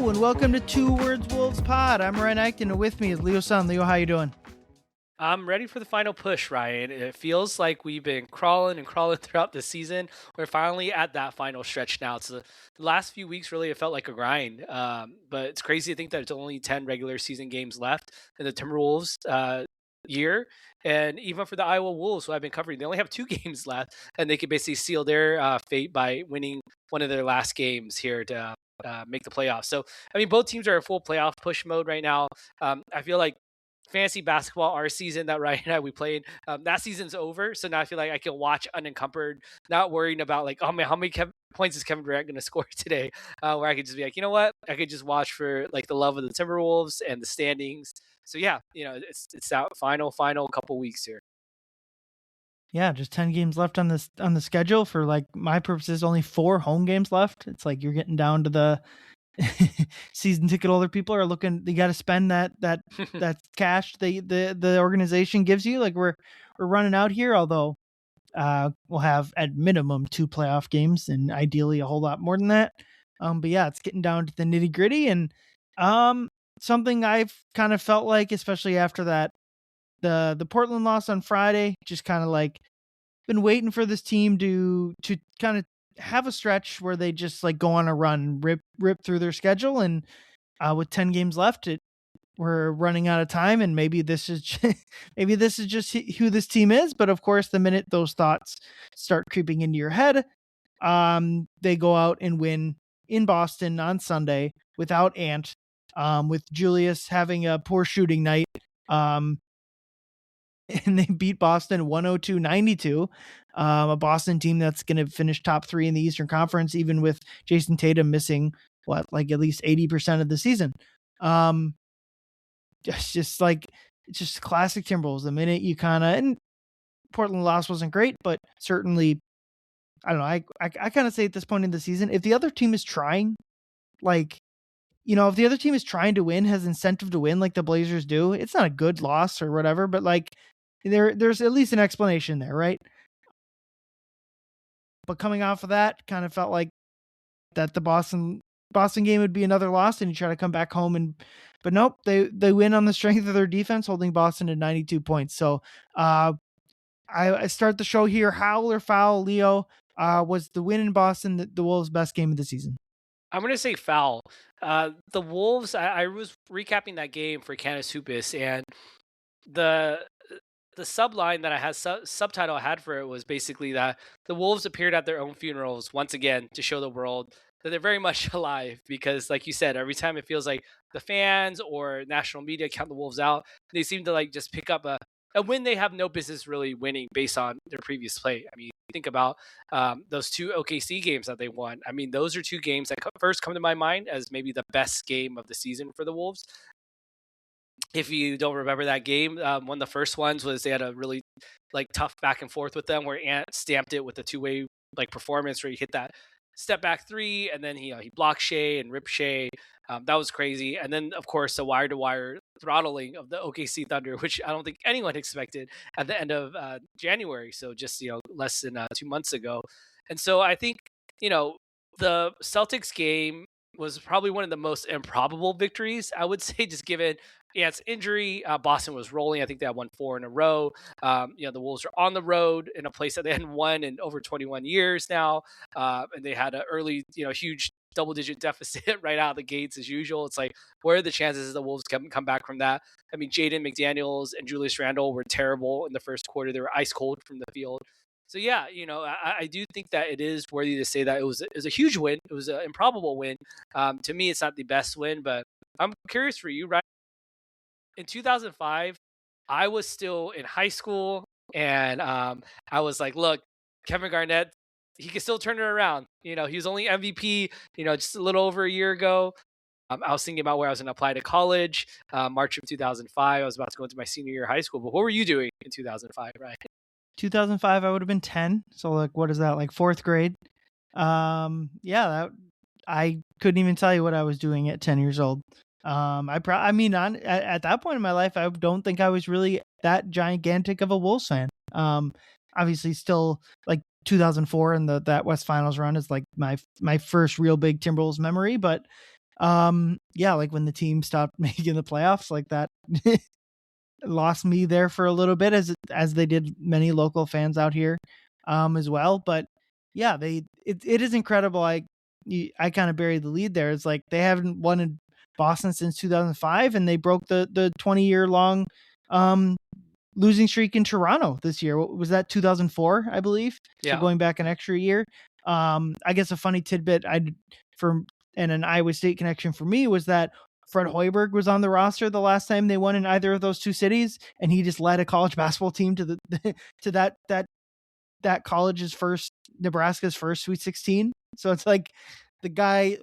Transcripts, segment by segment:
Hello and welcome to Two Words Wolves Pod. I'm Ryan Eichten and with me is Leo Sun. Leo, how you doing? I'm ready for the final push, Ryan. It feels like we've been crawling and crawling throughout the season. We're finally at that final stretch now. It's the last few weeks really it felt like a grind. But it's crazy to think that it's only 10 regular season games left in the Timberwolves year. And even for the Iowa Wolves, who I've been covering, they only have two games left, and they could basically seal their fate by winning one of their last games here to make the playoffs. So, I mean, both teams are in full playoff push mode right now. I feel like fantasy basketball, our season that Ryan and I we played, that season's over. So now I feel like I can watch unencumbered, not worrying about like, oh man, how many points is Kevin Durant going to score today? Where I could just be like, you know what, I could just watch for like the love of the Timberwolves and the standings. So yeah, it's that final couple weeks here. Yeah, just 10 games left on the schedule. For like my purposes, only 4 home games left. It's like you're getting down to the season ticket holder people are looking. You got to spend that cash the organization gives you. Like we're running out here. Although we'll have at minimum 2 playoff games and ideally a whole lot more than that. But yeah, it's getting down to the nitty gritty and something I've kind of felt like, especially after that the Portland loss on Friday, just kind of like been waiting for this team to kind of have a stretch where they just like go on a run, rip through their schedule, and with 10 games left, we're running out of time, and maybe this is just who this team is. But of course, the minute those thoughts start creeping into your head, they go out and win in Boston on Sunday without Ant, with Julius having a poor shooting night. And they beat Boston 102-92, a Boston team that's going to finish top 3 in the Eastern Conference, even with Jason Tatum missing like at least 80% of the season. It's just classic Timberwolves. The minute you and Portland loss wasn't great, but certainly, I don't know. I kind of say at this point in the season, if the other team is trying, like, if the other team is trying to win, has incentive to win like the Blazers do, it's not a good loss or whatever, but like there's at least an explanation there, right? But coming off of that, kind of felt like that the Boston game would be another loss, and you try to come back home, but nope, they win on the strength of their defense, holding Boston to 92 points. So I start the show here. Howl or foul, Leo? Was the win in Boston the Wolves' best game of the season? I'm going to say foul. The Wolves, I was recapping that game for Canis Hoopus, and the subline that I had, subtitle I had for it was basically that the Wolves appeared at their own funerals once again to show the world that they're very much alive. Because, like you said, every time it feels like the fans or national media count the Wolves out, they seem to like just pick up a win they have no business really winning based on their previous play. I mean, think about those 2 OKC games that they won. I mean, those are 2 games that first come to my mind as maybe the best game of the season for the Wolves. If you don't remember that game, one of the first ones was they had a really like tough back and forth with them where Ant stamped it with a 2-way like performance where he hit that step back 3 and then he blocked Shea and ripped Shea. That was crazy. And then of course the wire to wire throttling of the OKC Thunder, which I don't think anyone expected at the end of January. So just less than 2 months ago. And so I think the Celtics game was probably one of the most improbable victories, I would say, just given Ant's injury. Boston was rolling. I think they had won 4 in a row. The Wolves are on the road in a place that they hadn't won in over 21 years now. And they had an early, huge double-digit deficit right out of the gates as usual. It's like, where are the chances the Wolves can come back from that? I mean, Jaden McDaniels and Julius Randle were terrible in the first quarter. They were ice cold from the field. So yeah, I do think that it is worthy to say that it was a huge win. It was an improbable win. To me, it's not the best win, but I'm curious for you, right? In 2005, I was still in high school, and I was like, look, Kevin Garnett, he can still turn it around. He was only MVP, just a little over a year ago. I was thinking about where I was going to apply to college, March of 2005. I was about to go into my senior year of high school. But what were you doing in 2005, right? 2005, I would have been 10. So like, what is that? Like 4th grade? Yeah, I couldn't even tell you what I was doing at 10 years old. At that point in my life, I don't think I was really that gigantic of a Wolves fan. Obviously still like 2004 and that West Finals run is like my first real big Timberwolves memory, but Yeah, like when the team stopped making the playoffs, like that lost me there for a little bit, as they did many local fans out here, as well. But yeah, it is incredible. I kind of buried the lead there. It's like they haven't won in Boston since 2005, and they broke the 20-year long um losing streak in Toronto this year. What was that, 2004, I believe? So Yeah. going back an extra year. I guess a funny tidbit for and an Iowa State connection for me was that Fred Hoiberg was on the roster the last time they won in either of those two cities, and he just led a college basketball team to the to that college's first, Nebraska's first Sweet 16. So it's like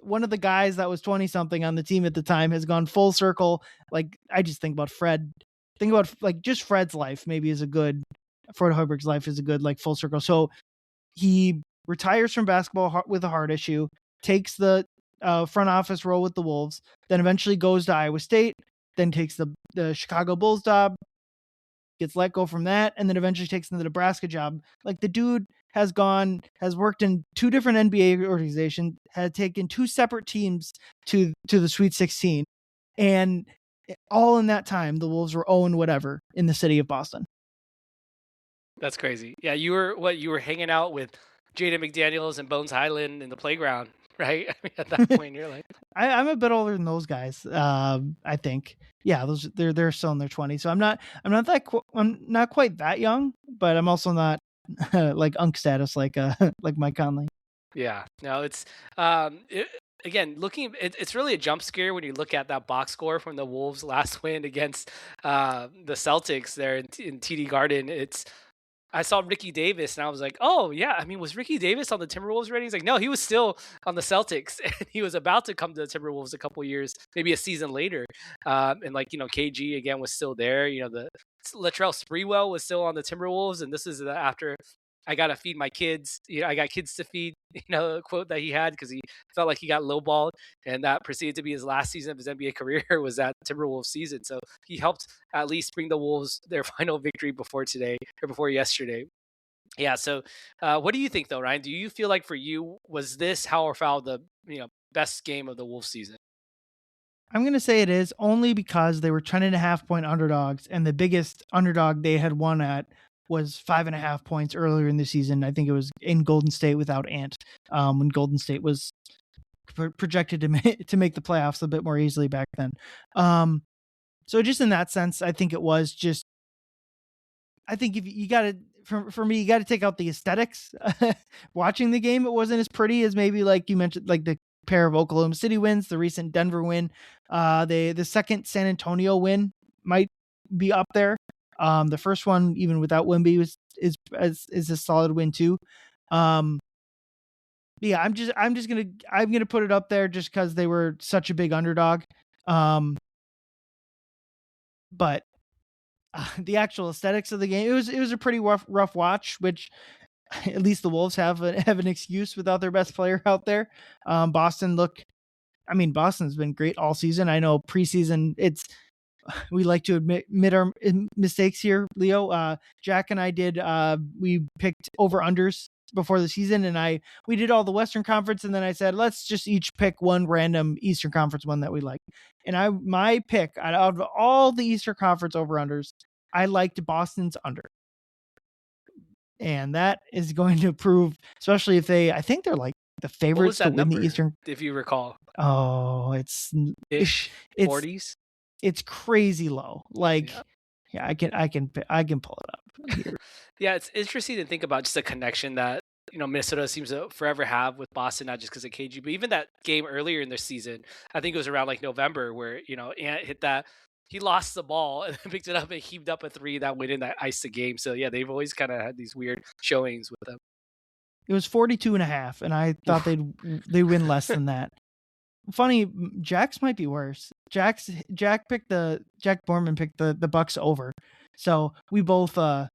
one of the guys that was 20 something on the team at the time has gone full circle. Like, I just think about Fred, think about like just Fred's life maybe is a good, Fred Hoiberg's life is a good like full circle. So he retires from basketball with a heart issue, takes the front office role with the Wolves, then eventually goes to Iowa State, then takes the Chicago Bulls job, gets let go from that, and then eventually takes the Nebraska job. Like, the dude has worked in two different NBA organizations, had taken two separate teams to the Sweet 16, and all in that time, the Wolves were 0 whatever in the city of Boston. That's crazy. Yeah, you were hanging out with Jaden McDaniels and Bones Highland in the playground, right? I mean, at that point, you're like, I'm a bit older than those guys. I think, yeah, they're still in their 20s. So I'm not quite that young, but I'm also not like unk status like like Mike Conley. yeah, no, again, it's really a jump scare when you look at that box score from the Wolves' last win against the Celtics there in TD Garden. I saw Ricky Davis and I was like, oh yeah. I mean, was Ricky Davis on the Timberwolves already? He's like, no, he was still on the Celtics, and he was about to come to the Timberwolves a couple years, maybe a season later. And like, KG again was still there. The Latrell Sprewell was still on the Timberwolves, and this is after I gotta feed my kids. I got kids to feed. A quote that he had because he felt like he got lowballed, and that proceeded to be his last season of his NBA career was that Timberwolves season. So he helped at least bring the Wolves their final victory before today or before yesterday. Yeah. So, what do you think though, Ryan? Do you feel like for you was this how or foul the best game of the Wolves season? I'm going to say it is, only because they were 10.5 point underdogs, and the biggest underdog they had won at was 5.5 points earlier in the season. I think it was in Golden State without Ant, when Golden State was projected to make the playoffs a bit more easily back then. So just in that sense, I think it was just, I think if you got to, for me, you got to take out the aesthetics. Watching the game, it wasn't as pretty as maybe like you mentioned, like the pair of Oklahoma City wins, the recent Denver win, the second San Antonio win might be up there. The first one, even without Wemby, is a solid win too. Yeah, I'm gonna put it up there just because they were such a big underdog. But the actual aesthetics of the game, it was a pretty rough watch, which at least the Wolves have an excuse without their best player out there. Boston's been great all season. I know preseason, we like to admit our mistakes here, Leo. Jack and I did, we picked over unders before the season, and we did all the Western Conference, and then I said, let's just each pick one random Eastern Conference one that we like. And my pick out of all the Eastern Conference over unders, I liked Boston's under. And that is going to prove, especially if I think they're like the favorites to win the Eastern. If you recall, oh, it's 40s. It's crazy low. Like, yeah, I can pull it up here. Yeah, it's interesting to think about just the connection that Minnesota seems to forever have with Boston, not just because of KG, but even that game earlier in their season. I think it was around like November where Ant hit that. He lost the ball and then picked it up and heaved up a three that went in that iced the game. So yeah, they've always kind of had these weird showings with them. It was 42.5, and I thought they win less than that. Funny, Jack's might be worse. Jack Borman picked the Bucks over, so we both were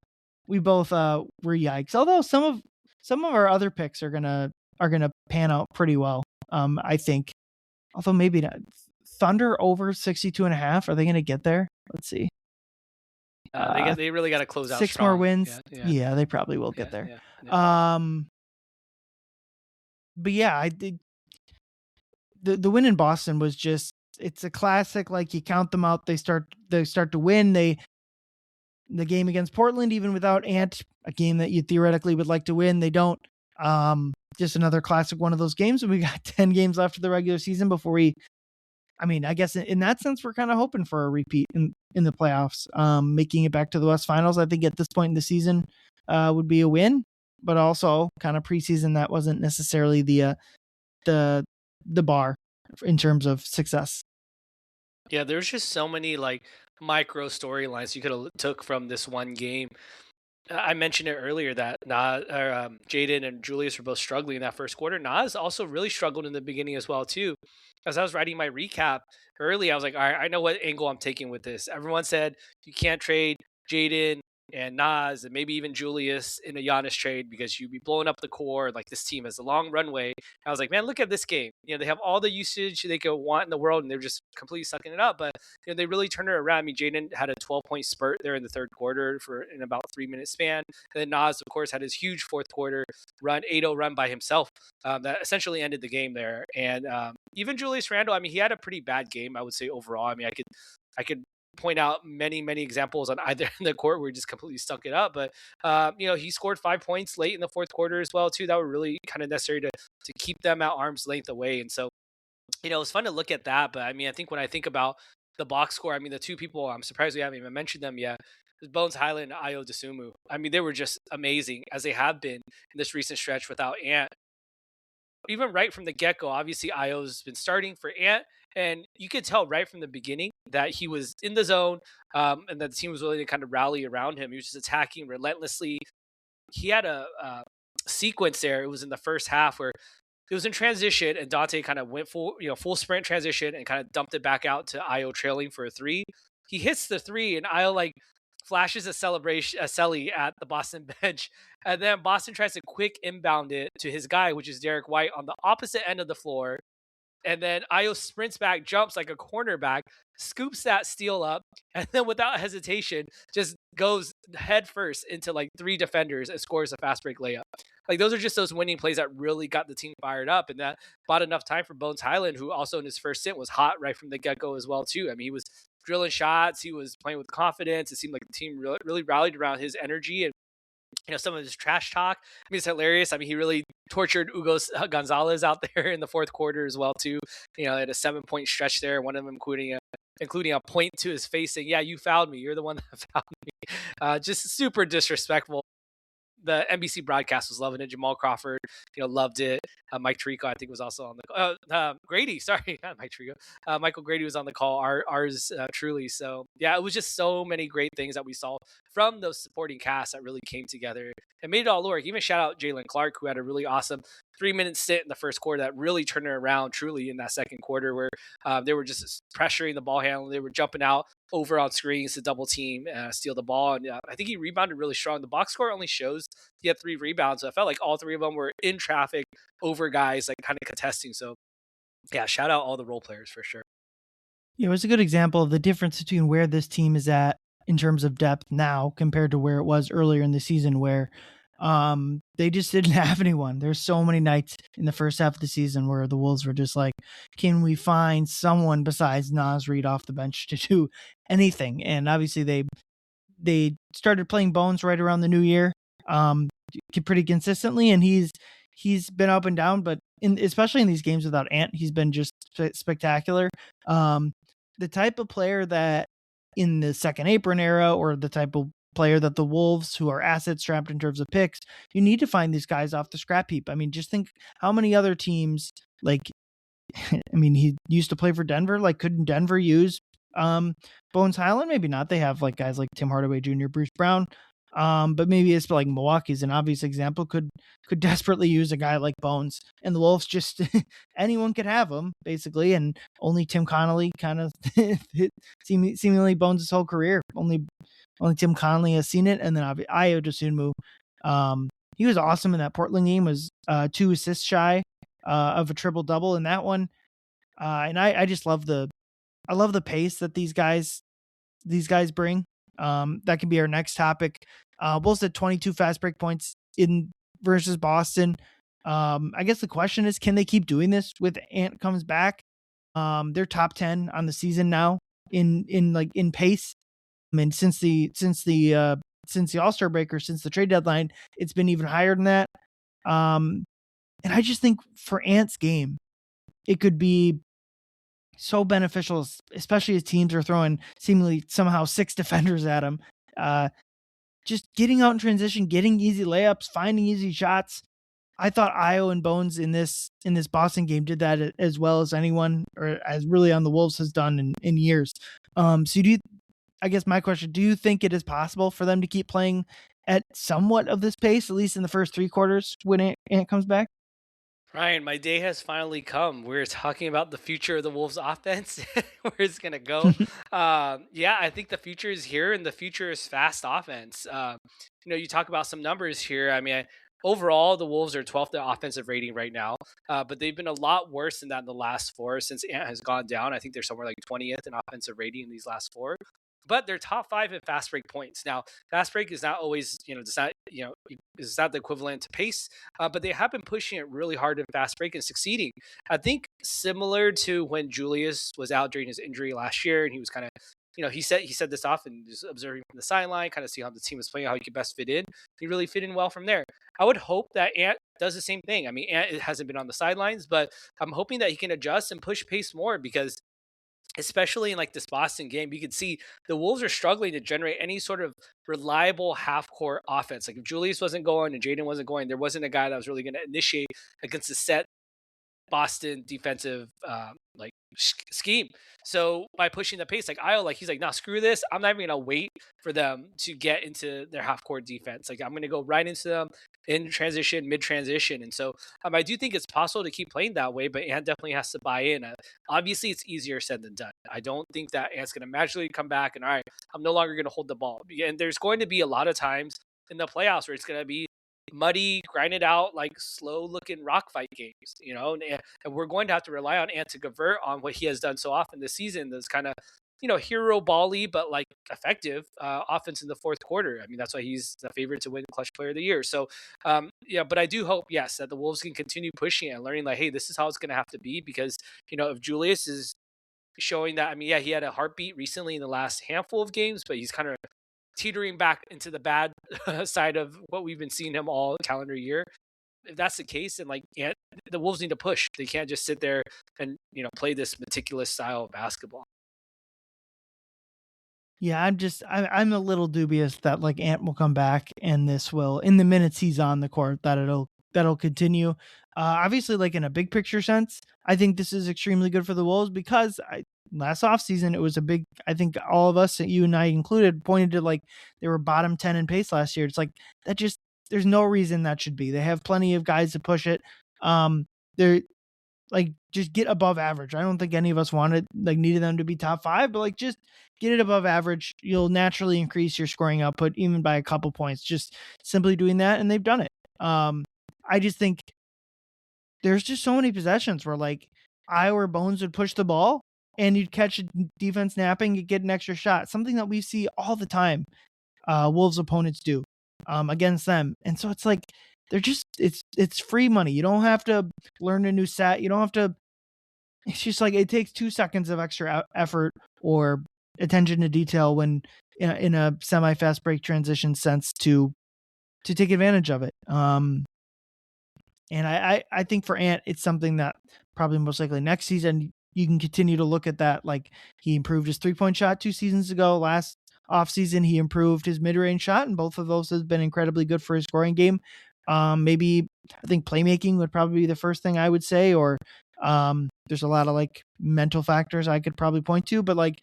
yikes. Although some of our other picks are gonna pan out pretty well. I think, although maybe not. Thunder over 62.5. Are they gonna get there? Let's see. They really got to close out 6 strong. more wins. Yeah, they probably will get there. But yeah, the win in Boston was just, it's a classic. Like, you count them out, they start to win. The game against Portland, even without Ant, a game that you theoretically would like to win, they don't. Just another classic one of those games. And we got 10 games left of the regular season before I guess in that sense, we're kind of hoping for a repeat in the playoffs. Making it back to the West Finals, I think at this point in the season, would be a win, but also kind of preseason, that wasn't necessarily the bar in terms of success. Yeah, there's just so many like micro storylines you could have took from this one game. I mentioned it earlier that Jaden and Julius were both struggling in that first quarter. Nas also really struggled in the beginning as well too. As I was writing my recap early, I was like, all right, I know what angle I'm taking with this. Everyone said you can't trade Jaden and Nas and maybe even Julius in a Giannis trade because you'd be blowing up the core. Like, this team has a long runway. I was like, man, look at this game. They have all the usage they could want in the world, and they're just completely sucking it up. But they really turned it around. I mean, Jaden had a 12-point spurt there in the third quarter for in about 3 minute span. And then Nas, of course, had his huge fourth quarter run, 8-0 run by himself, that essentially ended the game there. And even Julius Randle, I mean, he had a pretty bad game, I would say, overall. I mean, I could point out many examples on either end of the court where he just completely stuck it up. But he scored 5 points late in the fourth quarter as well too. That were really kind of necessary to keep them at arm's length away. And so it was fun to look at that. But I mean, I think when I think about the box score, I mean, the two people I'm surprised we haven't even mentioned them yet is Bones Highland and Ayo Dosunmu. I mean, they were just amazing as they have been in this recent stretch without Ant. Even right from the get go, obviously Io's been starting for Ant, and you could tell right from the beginning that he was in the zone, and that the team was willing to kind of rally around him. He was just attacking relentlessly. He had a sequence there. It was in the first half where it was in transition, and Dante kind of went full sprint transition and kind of dumped it back out to Io trailing for a three. He hits the three, and Io like flashes a celebration, a celly at the Boston bench, and then Boston tries to quick inbound it to his guy, which is Derek White on the opposite end of the floor. And then Io sprints back, jumps like a cornerback, scoops that steal up, and then without hesitation, just goes head first into like three defenders and scores a fast break layup. Like, those are just those winning plays that really got the team fired up, and that bought enough time for Bones Highland, who also in his first stint was hot right from the get go as well too. I mean, he was drilling shots, he was playing with confidence. It seemed like the team really rallied around his energy and some of his trash talk. I mean, it's hilarious. I mean, he really tortured Hugo Gonzalez out there in the fourth quarter as well, too. At a 7-point stretch there, one of them including a point to his face saying, "Yeah, you fouled me. You're the one that fouled me." Just super disrespectful. The NBC broadcast was loving it. Jamal Crawford, loved it. Mike Tirico, I think, was also on the Grady. Sorry, not Mike Tirico. Michael Grady was on the call. Ours truly. So yeah, it was just so many great things that we saw from those supporting casts that really came together and made it all work. Even shout out Jalen Clark, who had a really awesome 3-minute stint in the first quarter that really turned it around truly in that second quarter, where they were just pressuring the ball handler. They were jumping out over on screens to double team, steal the ball. And I think he rebounded really strong. The box score only shows he had 3 rebounds. So I felt like all 3 of them were in traffic over guys, like kind of contesting. So yeah, shout out all the role players for sure. Yeah, it was a good example of the difference between where this team is at in terms of depth now compared to where it was earlier in the season, where they just didn't have anyone. There's so many nights in the first half of the season where the Wolves were just like, can we find someone besides Nas Reed off the bench to do anything? And obviously they started playing Bones right around the new year, pretty consistently, and he's been up and down, but especially in these games without Ant, he's been just spectacular. The type of player that in the second apron era, or the type of player that the Wolves, who are asset strapped in terms of picks, you need to find these guys off the scrap heap. I mean, just think how many other teams, like, I mean, he used to play for Denver. Like, couldn't Denver use Bones Highland? Maybe not. They have like guys like Tim Hardaway Jr., Bruce Brown. But maybe it's like Milwaukee's an obvious example, could desperately use a guy like Bones, and the Wolves just anyone could have him basically, and only Tim Connolly kind of seemingly Bones' whole career. Only Tim Connolly has seen it, and then Ayo Dosunmu. He was awesome in that Portland game. Was 2 assists shy of a triple double in that one, and I just love the pace that these guys bring. That can be our next topic. Bulls had 22 fast break points in versus Boston. I guess the question is, can they keep doing this with Ant comes back? They're top 10 on the season now in pace. I mean, since the All-Star break or since the trade deadline, it's been even higher than that. Um, and I just think for Ant's game, it could be so beneficial, especially as teams are throwing seemingly somehow six defenders at him. Uh, just getting out in transition, getting easy layups, finding easy shots. I thought Io and Bones in this Boston game did that as well as anyone, or as really on the Wolves has done in years. So do you, I guess my question, do you think it is possible for them to keep playing at somewhat of this pace, at least in the first three quarters when Ant comes back? Ryan, my day has finally come. We're talking about the future of the Wolves offense, where it's going to go. Yeah, I think the future is here, and the future is fast offense. You talk about some numbers here. I mean, overall, the Wolves are 12th in offensive rating right now, but they've been a lot worse than that in the last four since Ant has gone down. I think they're somewhere like 20th in offensive rating in these last four. But they're top five in fast break points. Now, fast break is not always, is not the equivalent to pace, but they have been pushing it really hard in fast break and succeeding. I think similar to when Julius was out during his injury last year, and he was kind of, he said this off and just observing from the sideline, kind of see how the team is playing, how he could best fit in. He really fit in well from there. I would hope that Ant does the same thing. I mean, Ant hasn't been on the sidelines, but I'm hoping that he can adjust and push pace more because especially in like this Boston game, you could see the Wolves are struggling to generate any sort of reliable half court offense. Like if Julius wasn't going and Jaden wasn't going, there wasn't a guy that was really going to initiate against the set Boston defensive scheme. So by pushing the pace, like Io, like he's like, nah, screw this. I'm not even gonna wait for them to get into their half court defense. Like I'm gonna go right into them in transition, mid transition. And so I do think it's possible to keep playing that way, but Ant definitely has to buy in. Obviously, it's easier said than done. I don't think that Ant's gonna magically come back and all right, I'm no longer gonna hold the ball. And there's going to be a lot of times in the playoffs where it's gonna be muddy, grinded out, like slow looking rock fight games, and we're going to have to rely on Ant to convert on what he has done so often this season. This kind of, hero bally, but like effective offense in the fourth quarter. I mean, that's why he's the favorite to win Clutch Player of the Year. So, yeah, but I do hope, yes, that the Wolves can continue pushing it and learning like, hey, this is how it's going to have to be because, if Julius is showing that, I mean, yeah, he had a heartbeat recently in the last handful of games, but he's kind of teetering back into the bad side of what we've been seeing him all calendar year. If that's the case, and like the Wolves need to push. They can't just sit there and play this meticulous style of basketball. Yeah, I'm a little dubious that like Ant will come back and this will in the minutes he's on the court that that'll continue. Obviously, like in a big picture sense, I think this is extremely good for the Wolves because last offseason it was a big. I think all of us, you and I included, pointed to like they were bottom 10 in pace last year. It's like that just there's no reason that should be. They have plenty of guys to push it. They're like just get above average. I don't think any of us wanted like needed them to be top five, but like just get it above average. You'll naturally increase your scoring output even by a couple points. Just simply doing that, and they've done it. I just think there's just so many possessions where like I or Bones would push the ball and you'd catch a defense napping, you get an extra shot. Something that we see all the time. Wolves opponents do against them, and so it's like they're just it's free money. You don't have to learn a new set. You don't have to. It's just like it takes 2 seconds of extra effort or attention to detail when in a semi fast break transition sense to take advantage of it. And I think for Ant, it's something that probably most likely next season you can continue to look at that. Like he improved his 3-point shot 2 seasons ago. Last offseason, he improved his mid range shot, and both of those has been incredibly good for his scoring game. Maybe I think playmaking would probably be the first thing I would say, or there's a lot of like mental factors I could probably point to, but like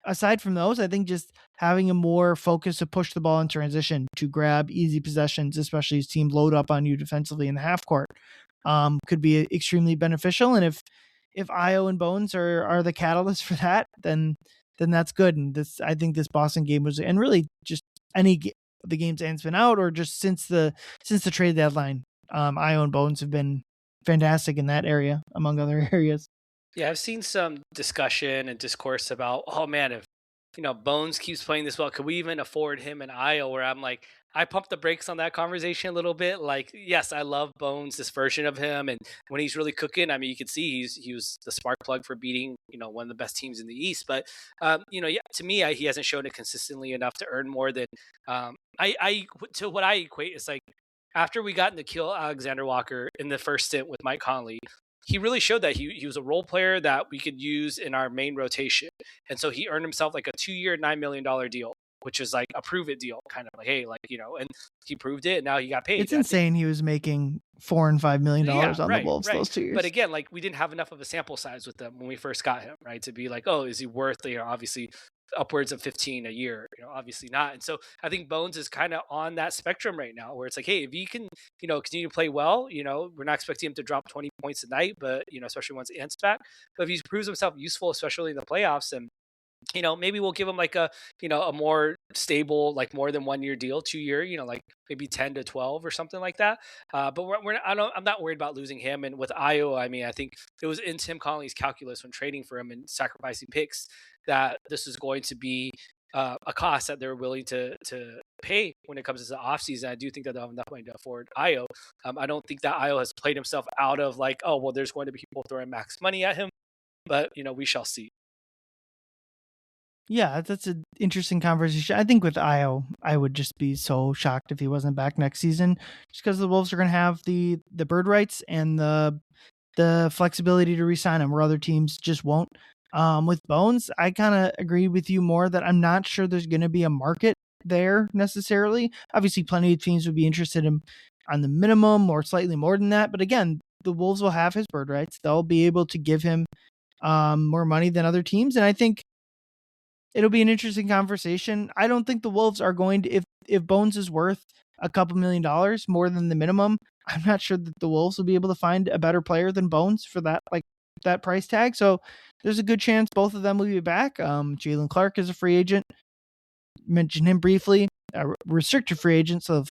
aside from those, I think just having a more focus to push the ball in transition to grab easy possessions, especially as teams load up on you defensively in the half court, could be extremely beneficial. And if Io and Bones are the catalyst for that, then that's good. And this I think this Boston game was, and really just any the games Ant's been out, or just since the trade deadline, Io and Bones have been fantastic in that area, among other areas. Yeah, I've seen some discussion and discourse about, oh man, if Bones keeps playing this well, could we even afford him an Io? Where I'm like, I pumped the brakes on that conversation a little bit. Like, yes, I love Bones, this version of him, and when he's really cooking, I mean, you can see he was the spark plug for beating one of the best teams in the East. But yeah, to me, he hasn't shown it consistently enough to earn more than I to what I equate is like after we got to kill Alexander Walker in the first stint with Mike Conley. He really showed that he was a role player that we could use in our main rotation. And so he earned himself like a 2-year, $9 million deal, which is like a prove it deal, kind of like, hey, like, and he proved it and now he got paid. It's insane he was making $4 and $5 million Yeah, on the right, Wolves right. those 2 But years. again, like we didn't have enough of a sample size with them when we first got him, right? To be like, oh, is he worth, obviously upwards of 15 a year? Obviously not. And so I think Bones is kind of on that spectrum right now where it's like, hey, if he can, continue to play well, we're not expecting him to drop 20 points a night, but especially once Ant's back. But if he proves himself useful, especially in the playoffs, and maybe we'll give him like a more stable, like more than 1 year deal, 2 year, like maybe 10 to 12 or something like that. But I'm not worried about losing him. And with Io, I mean, I think it was in Tim Connolly's calculus when trading for him and sacrificing picks that this is going to be a cost that they're willing to pay when it comes to the offseason. I do think that they'll have enough money to afford Io. I don't think that Io has played himself out of like, oh, well, there's going to be people throwing max money at him. But, we shall see. Yeah, that's an interesting conversation. I think with Io, I would just be so shocked if he wasn't back next season, just because the Wolves are going to have the bird rights and the flexibility to re-sign him, where other teams just won't. With Bones, I kind of agree with you more that I'm not sure there's going to be a market there necessarily. Obviously, plenty of teams would be interested in on the minimum or slightly more than that. But again, the Wolves will have his bird rights. They'll be able to give him more money than other teams, and I think it'll be an interesting conversation. I don't think the Wolves are going to, if Bones is worth a couple $1,000,000 more than the minimum, I'm not sure that the Wolves will be able to find a better player than Bones for that price tag. So there's a good chance both of them will be back. Jalen Clark is a free agent. Mentioned him briefly, a restricted free agent. So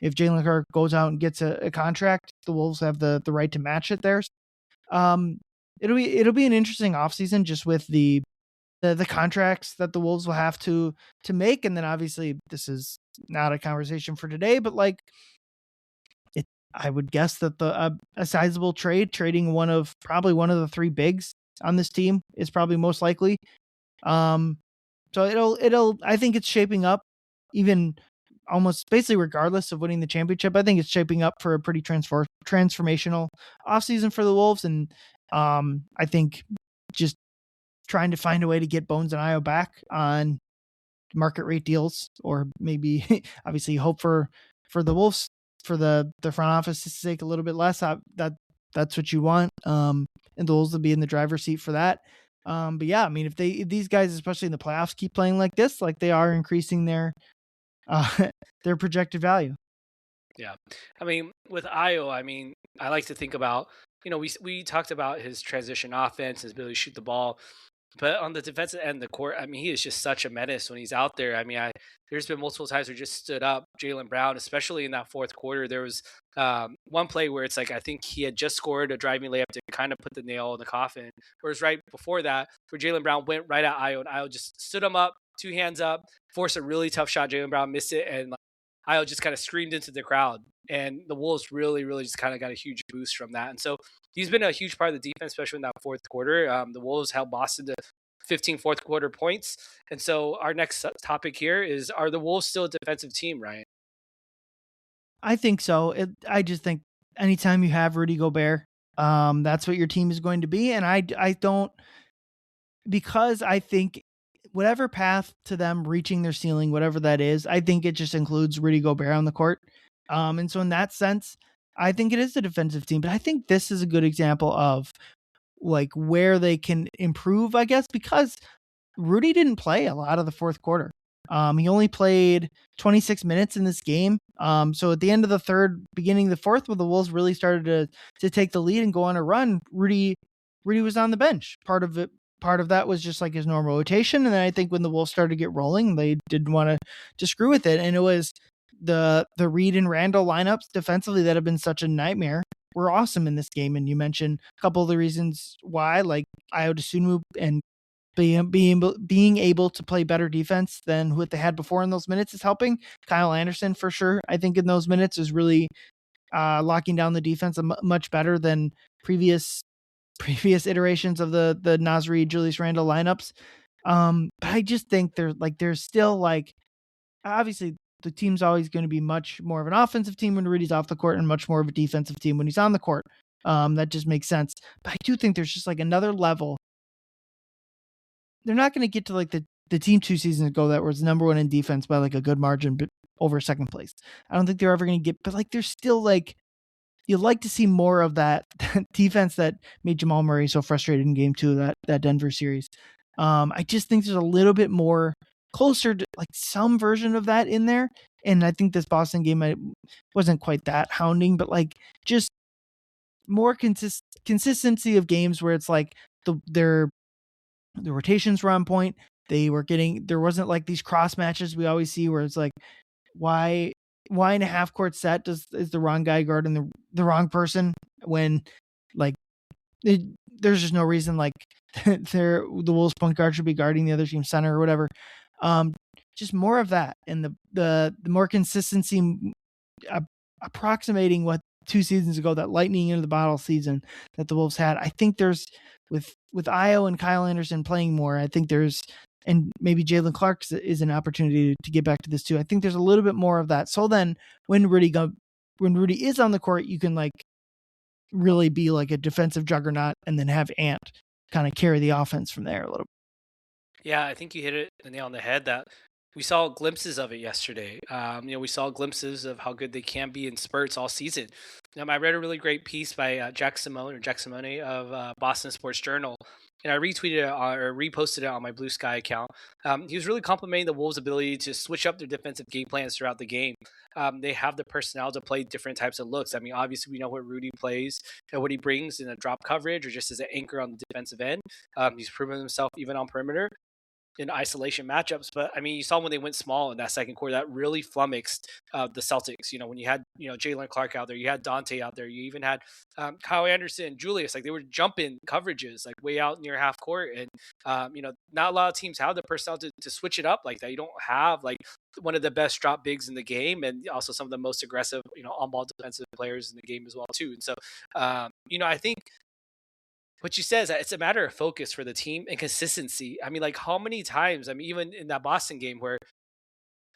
if Jalen Clark goes out and gets a contract, the Wolves have the right to match it there. It'll be an interesting offseason just with the contracts that the Wolves will have to make. And then obviously this is not a conversation for today, but like I would guess that a sizable trading probably one of the three bigs on this team is probably most likely. So I think it's shaping up even almost basically regardless of winning the championship. I think it's shaping up for a pretty transformational offseason for the Wolves. And I think just trying to find a way to get Bones and Io back on market rate deals, or maybe obviously hope for the Wolves, for the front office to take a little bit less. That's what you want. And the Wolves will be in the driver's seat for that. But yeah, I mean, if these guys, especially in the playoffs, keep playing like this, like they are increasing their their projected value. Yeah. I mean, with Io, I mean, I like to think about, we talked about his transition offense, his ability to shoot the ball. But on the defensive end of the court, I mean, he is just such a menace when he's out there. I mean, there's been multiple times where he just stood up Jaylen Brown, especially in that fourth quarter. There was one play where it's like I think he had just scored a driving layup to kind of put the nail in the coffin. Whereas right before that, where Jaylen Brown went right at Io, and Io just stood him up, two hands up, forced a really tough shot. Jaylen Brown missed it, and like, Io just kind of screamed into the crowd. And the Wolves really, really just kind of got a huge boost from that. And so he's been a huge part of the defense, especially in that fourth quarter. The Wolves held Boston to 15 fourth quarter points. And so our next topic here is, are the Wolves still a defensive team, Ryan? I think so. I just think anytime you have Rudy Gobert, that's what your team is going to be. And I don't, because I think whatever path to them reaching their ceiling, whatever that is, I think it just includes Rudy Gobert on the court. And so in that sense, I think it is a defensive team, but I think this is a good example of like where they can improve, I guess, because Rudy didn't play a lot of the fourth quarter. He only played 26 minutes in this game. So at the end of the third, beginning of the fourth, when the Wolves really started to take the lead and go on a run, Rudy was on the bench. Part of that was just like his normal rotation. And then I think when the Wolves started to get rolling, they didn't want to screw with it. And it was the Reed and Randall lineups defensively that have been such a nightmare were awesome in this game. And you mentioned a couple of the reasons why, like Ayo and being able to play better defense than what they had before in those minutes is helping. Kyle Anderson for sure, I think in those minutes is really locking down the defense much better than previous previous iterations of the Nasri Julius Randle lineups. But I just think there's still like obviously the team's always going to be much more of an offensive team when Rudy's off the court and much more of a defensive team when he's on the court. That just makes sense. But I do think there's just like another level. They're not going to get to like the team 2 seasons ago that was number one in defense by like a good margin, but over second place. I don't think they're ever going to get, but like there's still like you'd like to see more of that defense that made Jamal Murray so frustrated in game 2 of that Denver series. I just think there's a little bit more closer to like some version of that in there. And I think this Boston game wasn't quite that hounding, but like just more consistency of games where it's like the rotations were on point. There wasn't like these cross matches we always see where it's like, why in a half court set is the wrong guy guarding the wrong person when like there's just no reason like the Wolves point guard should be guarding the other team's center or whatever. Just more of that and the more consistency approximating what 2 seasons ago, that lightning into the bottle season that the Wolves had. I think there's with Ayo and Kyle Anderson playing more, I think there's and maybe Jalen Clark is an opportunity to get back to this too. I think there's a little bit more of that. So then when Rudy is on the court, you can like really be like a defensive juggernaut and then have Ant kind of carry the offense from there a little. Yeah, I think you hit it the nail on the head that we saw glimpses of it yesterday. We saw glimpses of how good they can be in spurts all season. I read a really great piece by Jack Simone of Boston Sports Journal, and I retweeted it or reposted it on my Blue Sky account. He was really complimenting the Wolves' ability to switch up their defensive game plans throughout the game. They have the personnel to play different types of looks. I mean, obviously, we know what Rudy plays and what he brings in a drop coverage or just as an anchor on the defensive end. He's proven himself even on perimeter in isolation matchups. But I mean, you saw when they went small in that second quarter, that really flummoxed the Celtics. When you had Jalen Clark out there, you had Dante out there, you even had Kyle Anderson, Julius. Like they were jumping coverages like way out near half court, and not a lot of teams have the personnel to switch it up like that. You don't have like one of the best drop bigs in the game, and also some of the most aggressive on ball defensive players in the game as well too. And so I think what you said is that it's a matter of focus for the team and consistency. I mean, like how many times, I mean, even in that Boston game where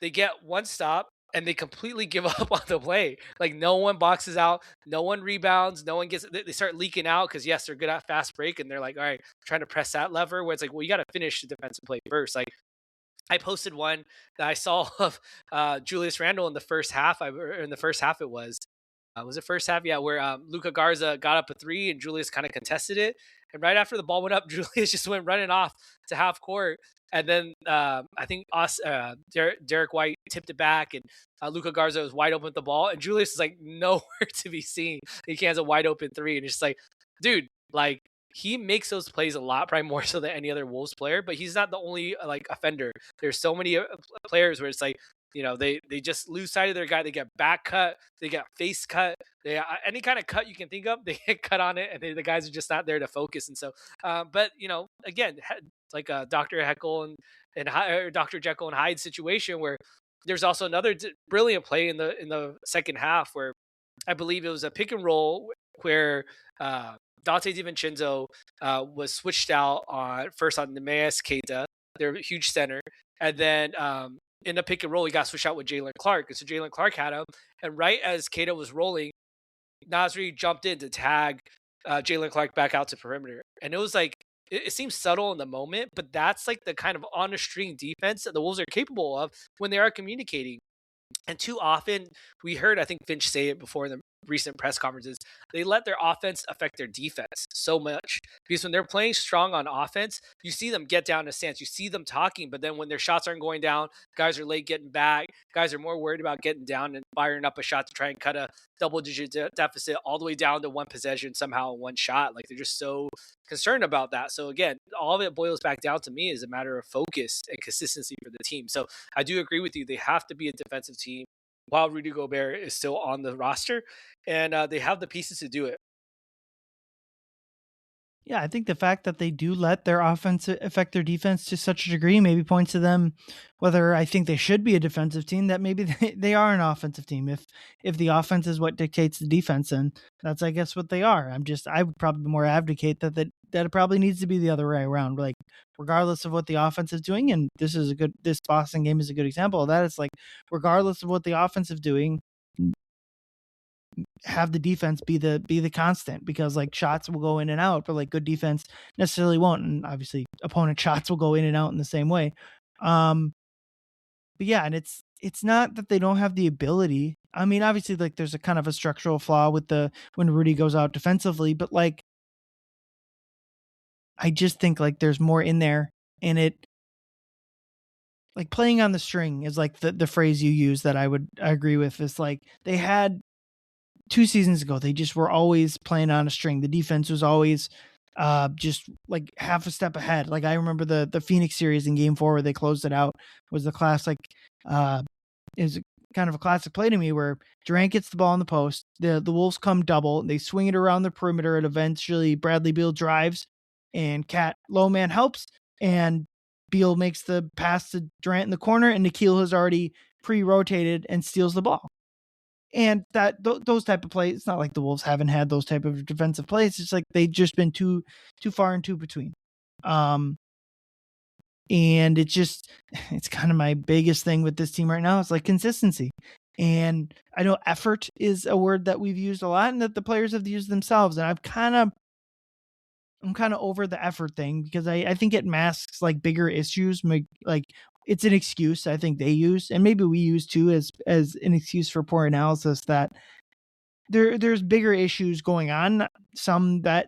they get one stop and they completely give up on the play. Like no one boxes out, no one rebounds, no one gets, they start leaking out because yes, they're good at fast break and they're like, all right, trying to press that lever where it's like, well, you got to finish the defensive play first. Like I posted one that I saw of Julius Randle in the first half. In the first half, it was it first half? Yeah, where Luca Garza got up a three and Julius kind of contested it. And right after the ball went up, Julius just went running off to half court. And then I think Derek White tipped it back, and Luca Garza was wide open with the ball, and Julius is like nowhere to be seen. He has a wide open three, and it's just like, dude, like he makes those plays a lot, probably more so than any other Wolves player. But he's not the only like offender. There's so many players where it's like they just lose sight of their guy. They get back cut, they get face cut, they any kind of cut you can think of, they get cut on it, and the guys are just not there to focus. And so, but again, like a Dr. Heckle or Dr. Jekyll and Hyde situation where there's also another brilliant play in the second half where I believe it was a pick and roll where Dante DiVincenzo was switched out on first on Nemeas Keita, their huge center, and then in the pick and roll, he got switched out with Jalen Clark. And so Jalen Clark had him. And right as Keita was rolling, Nasri jumped in to tag Jalen Clark back out to perimeter. And it was like, it seems subtle in the moment, but that's like the kind of on the string defense that the Wolves are capable of when they are communicating. And too often, we heard, I think Finch say it before in the recent press conferences, they let their offense affect their defense so much. Because when they're playing strong on offense, you see them get down to stance, you see them talking, but then when their shots aren't going down, guys are late getting back, guys are more worried about getting down and firing up a shot to try and cut a double-digit deficit all the way down to one possession somehow in one shot. Like they're just so concerned about that. So again, all of it boils back down to me is a matter of focus and consistency for the team. So I do agree with you. They have to be a defensive team while Rudy Gobert is still on the roster, and they have the pieces to do it. Yeah, I think the fact that they do let their offense affect their defense to such a degree maybe points to them whether I think they should be a defensive team that maybe they are an offensive team. If the offense is what dictates the defense, and that's I guess what they are. I would probably more advocate that it probably needs to be the other way around. Like regardless of what the offense is doing, and this Boston game is a good example of that. It's like regardless of what the offense is doing, have the defense be the constant because like shots will go in and out, but like good defense necessarily won't. And obviously opponent shots will go in and out in the same way. Um, but yeah, and it's not that they don't have the ability. I mean, obviously, like there's a kind of a structural flaw with the when Rudy goes out defensively, but like I just think like there's more in there, and it like playing on the string is like the phrase you use that I agree with. Is like they had 2 seasons ago, they just were always playing on a string. The defense was always, just, like, half a step ahead. Like, I remember the Phoenix series in game 4 where they closed it out was the classic, uh is kind of a classic play to me where Durant gets the ball in the post, the Wolves come double, they swing it around the perimeter, and eventually Bradley Beal drives, and Cat low man helps, and Beal makes the pass to Durant in the corner, and Nikhil has already pre-rotated and steals the ball. And those type of plays, it's not like the Wolves haven't had those type of defensive plays. It's like they've just been too far and too between. Um, and it's kind of my biggest thing with this team right now. It's like consistency. And I know effort is a word that we've used a lot and that the players have used themselves. And I'm kind of over the effort thing because I think it masks like bigger issues. Like it's an excuse I think they use, and maybe we use too as an excuse for poor analysis that there's bigger issues going on, some that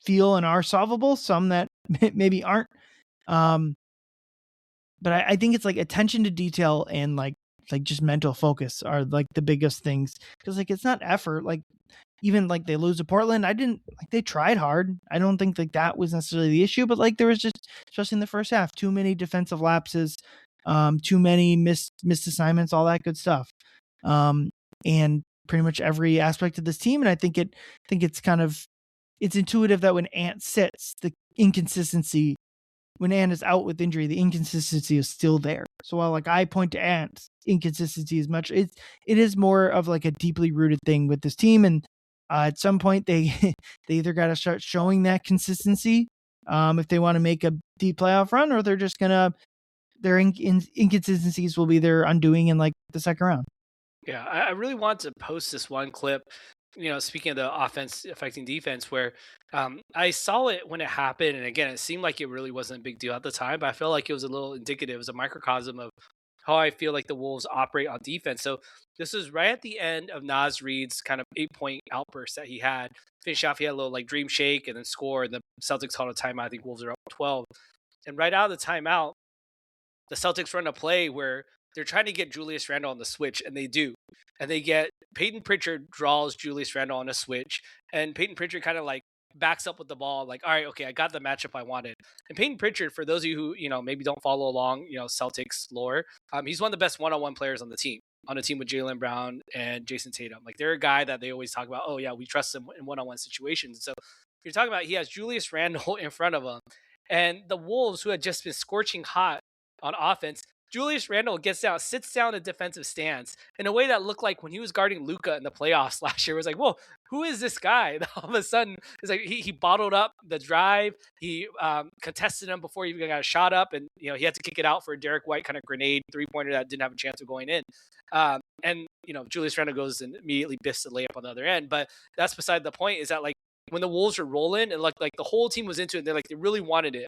feel and are solvable, some that maybe aren't. Um, but I think it's like attention to detail and like just mental focus are like the biggest things because like it's not effort. Like even like they lose to Portland, I didn't like they tried hard. I don't think like that was necessarily the issue, but like there was just especially in the first half, too many defensive lapses, too many missed assignments, all that good stuff. And pretty much every aspect of this team. And I think it's kind of it's intuitive that when Ant sits, the inconsistency when Ant is out with injury, the inconsistency is still there. So while like I point to Ant's inconsistency as much, it is more of like a deeply rooted thing with this team. And at some point, they they either got to start showing that consistency if they want to make a deep playoff run, or they're just gonna their inconsistencies will be their undoing in like the second round. Yeah, I really want to post this one clip. Speaking of the offense affecting defense, where I saw it when it happened, and again, it seemed like it really wasn't a big deal at the time, but I felt like it was a little indicative, it was a microcosm of how I feel like the Wolves operate on defense. So this was right at the end of Nas Reed's kind of 8 point outburst that he had. Finish off, he had a little like dream shake and then score, and the Celtics called a timeout. I think Wolves are up 12, and right out of the timeout, the Celtics run a play where they're trying to get Julius Randle on the switch, and they do. And they get Peyton Pritchard draws Julius Randle on a switch, and Peyton Pritchard kind of like backs up with the ball, like, all right, okay, I got the matchup I wanted. And Peyton Pritchard, for those of you who, maybe don't follow along, Celtics lore, he's one of the best one-on-one players on a team with Jalen Brown and Jason Tatum. Like they're a guy that they always talk about, oh yeah, we trust him in one-on-one situations. So you're talking about he has Julius Randle in front of him. And the Wolves, who had just been scorching hot on offense, Julius Randle gets down, sits down in a defensive stance in a way that looked like when he was guarding Luca in the playoffs last year. It was like, whoa, who is this guy? And all of a sudden, it's like he bottled up the drive. He contested him before he even got a shot up, and he had to kick it out for a Derek White kind of grenade 3-pointer that didn't have a chance of going in. And Julius Randle goes and immediately biffs the layup on the other end. But that's beside the point. Is that like when the Wolves were rolling and like the whole team was into it, they really wanted it.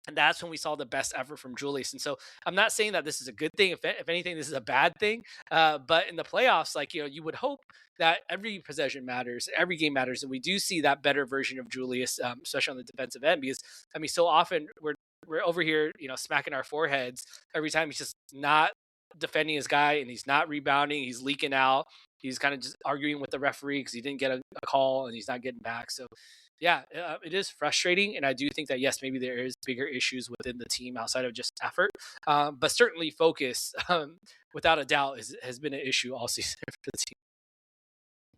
And that's when we saw the best effort from Julius. And so I'm not saying that this is a good thing. If anything, this is a bad thing. But in the playoffs, like, you would hope that every possession matters, every game matters. And we do see that better version of Julius, especially on the defensive end, because I mean, so often we're over here, smacking our foreheads every time he's just not defending his guy and he's not rebounding. He's leaking out. He's kind of just arguing with the referee because he didn't get a call and he's not getting back. So yeah, it is frustrating, and I do think that yes, maybe there is bigger issues within the team outside of just effort, but certainly focus, without a doubt, has been an issue all season for the team.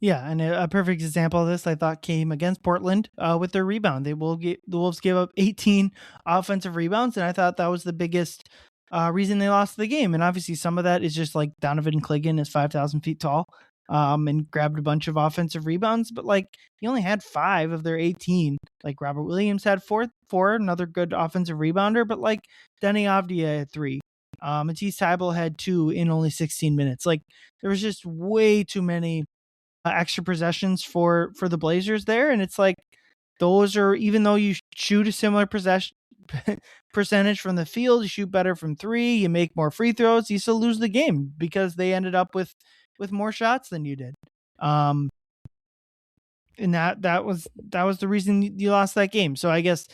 Yeah, and a perfect example of this I thought came against Portland with their rebound. The Wolves gave up 18 offensive rebounds, and I thought that was the biggest reason they lost the game. And obviously, some of that is just like Donovan Cliggan is 5,000 feet tall, and grabbed a bunch of offensive rebounds, but like he only had 5 of their 18. Like Robert Williams had four, another good offensive rebounder, but like Denny Avdia had three. Matisse Thybulle had two in only 16 minutes. Like there was just way too many extra possessions for the Blazers there, and it's like those are, even though you shoot a similar possession percentage from the field, you shoot better from three, you make more free throws, you still lose the game because they ended up with more shots than you did. Um, and that was the reason you lost that game. So I guess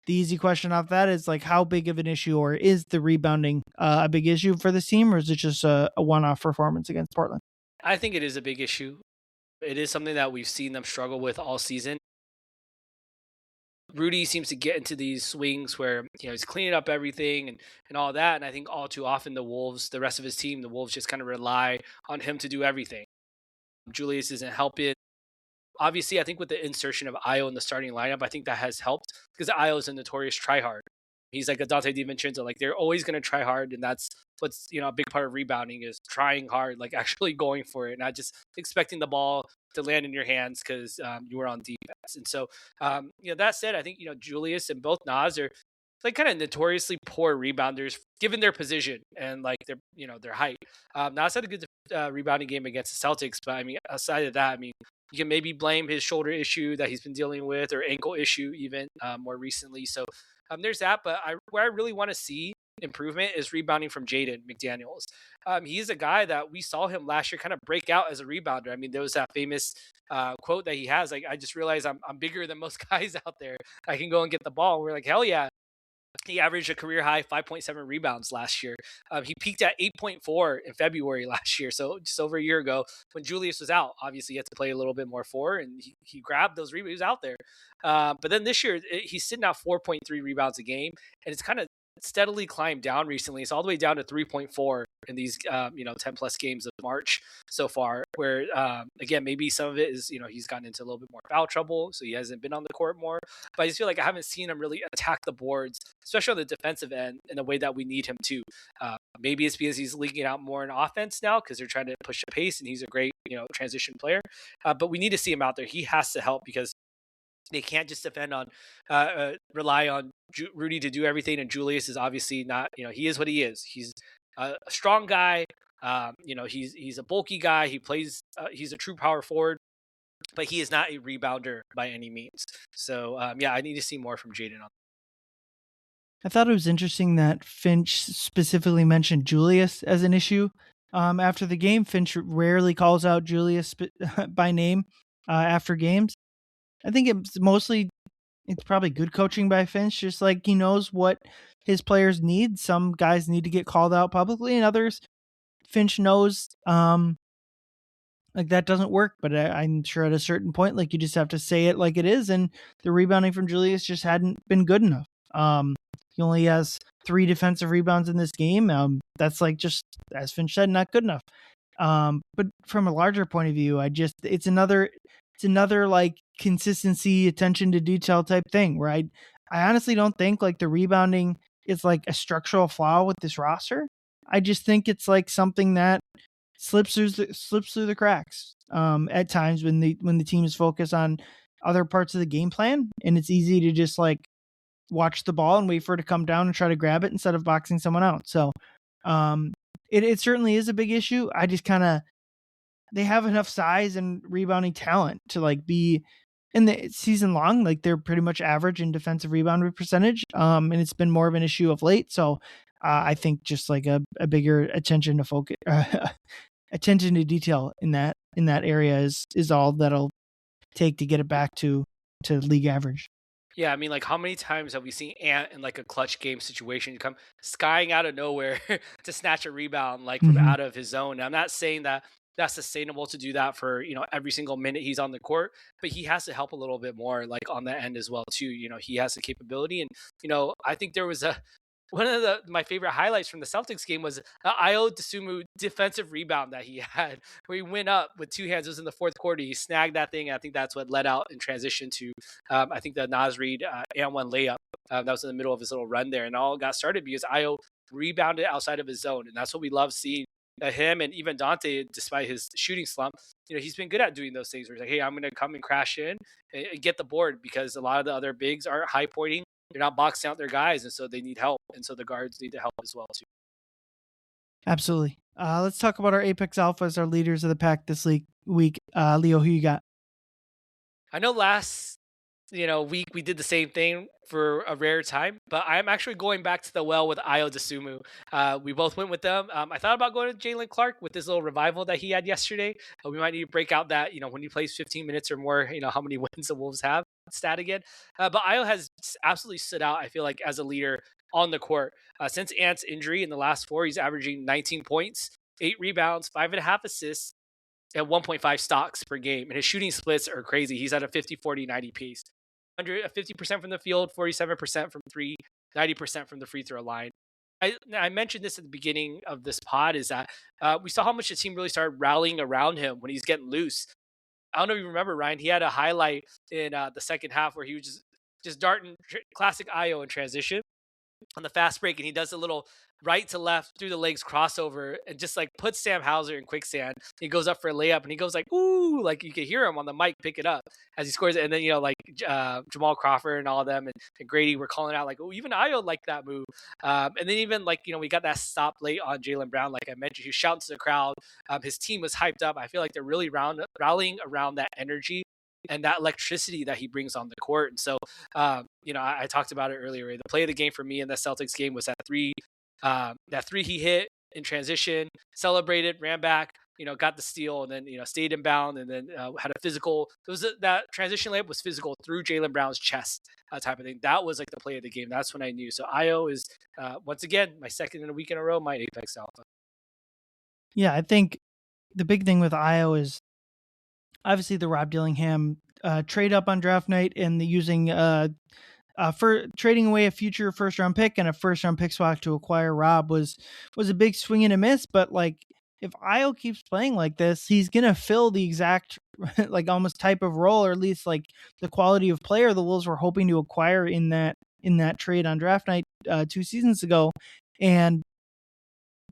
the easy question off that is like, how big of an issue, or is the rebounding a big issue for this team, or is it just a one-off performance against Portland? I think it is a big issue. It is something that we've seen them struggle with all season. Rudy seems to get into these swings where he's cleaning up everything and all that. And I think all too often the Wolves, the rest of his team, the Wolves just kind of rely on him to do everything. Julius isn't helping. Obviously, I think with the insertion of Ayo in the starting lineup, I think that has helped because Ayo is a notorious tryhard. He's like a Dante DiVincenzo. Like they're always going to try hard, and that's what's a big part of rebounding is trying hard, like actually going for it, not just expecting the ball to land in your hands because you were on defense. And so, that said, I think Julius and both Nas are like kind of notoriously poor rebounders given their position and like their height. Nas had a good rebounding game against the Celtics, but I mean, aside of that, I mean, you can maybe blame his shoulder issue that he's been dealing with, or ankle issue even more recently. So there's that. But where I really want to see improvement is rebounding from Jaden McDaniels. He's a guy that we saw him last year kind of break out as a rebounder. I mean, there was that famous quote that he has, like, I just realized I'm bigger than most guys out there. I can go and get the ball. And we're like, hell yeah. He averaged a career high 5.7 rebounds last year. He peaked at 8.4 in February last year, so just over a year ago when Julius was out. Obviously, he had to play a little bit more four, and he grabbed those rebounds. He was out there. But then this year, he's sitting at 4.3 rebounds a game, and it's kind of steadily climbed down recently. It's all the way down to 3.4 in these 10 plus games of March so far, where again, maybe some of it is he's gotten into a little bit more foul trouble, so he hasn't been on the court more. But I just feel like I haven't seen him really attack the boards, especially on the defensive end, in the way that we need him to. Maybe it's because he's leaking out more in offense now because they're trying to push the pace, and he's a great transition player. But we need to see him out there. He has to help because they can't just depend on rely on Rudy to do everything. And Julius is obviously not. He is what he is. He's a strong guy. He's a bulky guy. He plays. He's a true power forward, but he is not a rebounder by any means. So yeah, I need to see more from Jaden on. I thought it was interesting that Finch specifically mentioned Julius as an issue. After the game, Finch rarely calls out Julius by name after games. I think it's probably good coaching by Finch. Just like he knows what his players need. Some guys need to get called out publicly, and others Finch knows like that doesn't work. But I'm sure at a certain point, like you just have to say it like it is. And the rebounding from Julius just hadn't been good enough. He only has 3 defensive rebounds in this game. That's like, just as Finch said, not good enough. But from a larger point of view, it's another like consistency, attention to detail type thing where I honestly don't think like the rebounding is like a structural flaw with this roster. I just think it's like something that slips through the cracks at times when the team is focused on other parts of the game plan, and it's easy to just like watch the ball and wait for it to come down and try to grab it instead of boxing someone out. So it certainly is a big issue. I just kind of, they have enough size and rebounding talent to like be in the season long, like they're pretty much average in defensive rebound percentage. And it's been more of an issue of late. So I think just like a bigger attention to focus, attention to detail in that area is all that'll take to get it back to league average. Yeah, I mean, like, how many times have we seen Ant in like a clutch game situation come skying out of nowhere to snatch a rebound like from Mhm. out of his zone? I'm not saying that that's sustainable to do that for every single minute he's on the court, but he has to help a little bit more like on that end as well too. He has the capability, and I think there was One of my favorite highlights from the Celtics game was Ayo Dosunmu defensive rebound that he had, where he went up with two hands. It was in the fourth quarter. He snagged that thing. And I think that's what led out in transition to, I think the Nas Reed and one layup. That was in the middle of his little run there, and all got started because Ayo rebounded outside of his zone, and that's what we love seeing. Him and even Dante, despite his shooting slump, he's been good at doing those things. Where he's like, "Hey, I'm going to come and crash in and get the board," because a lot of the other bigs are high pointing, they're not boxing out their guys, and so they need help, and so the guards need to help as well too. Absolutely. Let's talk about our Apex Alphas, our leaders of the pack this week. Leo, who you got? I know last week we did the same thing for a rare time, but I'm actually going back to the well with Ayo Dosunmu. We both went with them. I thought about going to Jalen Clark with this little revival that he had yesterday. We might need to break out that when he plays 15 minutes or more, how many wins the Wolves have stat again. But Ayo has absolutely stood out. I feel like as a leader on the court since Ant's injury in the last four, he's averaging 19 points, 8 rebounds, 5.5 assists, at 1.5 stocks per game. And his shooting splits are crazy. He's at a 50-40-90 piece. 50% from the field, 47% from three, 90% from the free throw line. I mentioned this at the beginning of this pod is that we saw how much the team really started rallying around him when he's getting loose. I don't know if you remember, Ryan. He had a highlight in the second half where he was just darting classic Io in transition on the fast break, and he does a little right to left through the legs crossover and just like puts Sam Hauser in quicksand. He goes up for a layup and he goes like, ooh, like you could hear him on the mic pick it up as he scores it. And then, like Jamal Crawford and all of them and Grady were calling out like, oh, even Io liked that move. And then even like, we got that stop late on Jaylen Brown. Like I mentioned, he was shouting to the crowd. His team was hyped up. I feel like they're really rallying around that energy and that electricity that he brings on the court. And so, I talked about it earlier. The play of the game for me in the Celtics game was that three he hit in transition, celebrated, ran back, got the steal, and then stayed inbound, and then had a physical. That transition layup was physical through Jaylen Brown's chest, type of thing. That was like the play of the game. That's when I knew. So Io is once again my second in a week in a row, my Apex Alpha. Yeah, I think the big thing with Io is obviously the Rob Dillingham trade up on draft night and the using for trading away a future first round pick and a first round pick swap to acquire Rob was a big swing and a miss. But like if Io keeps playing like this, he's gonna fill the exact like almost type of role, or at least like the quality of player the Wolves were hoping to acquire in that trade on draft night 2 seasons ago. And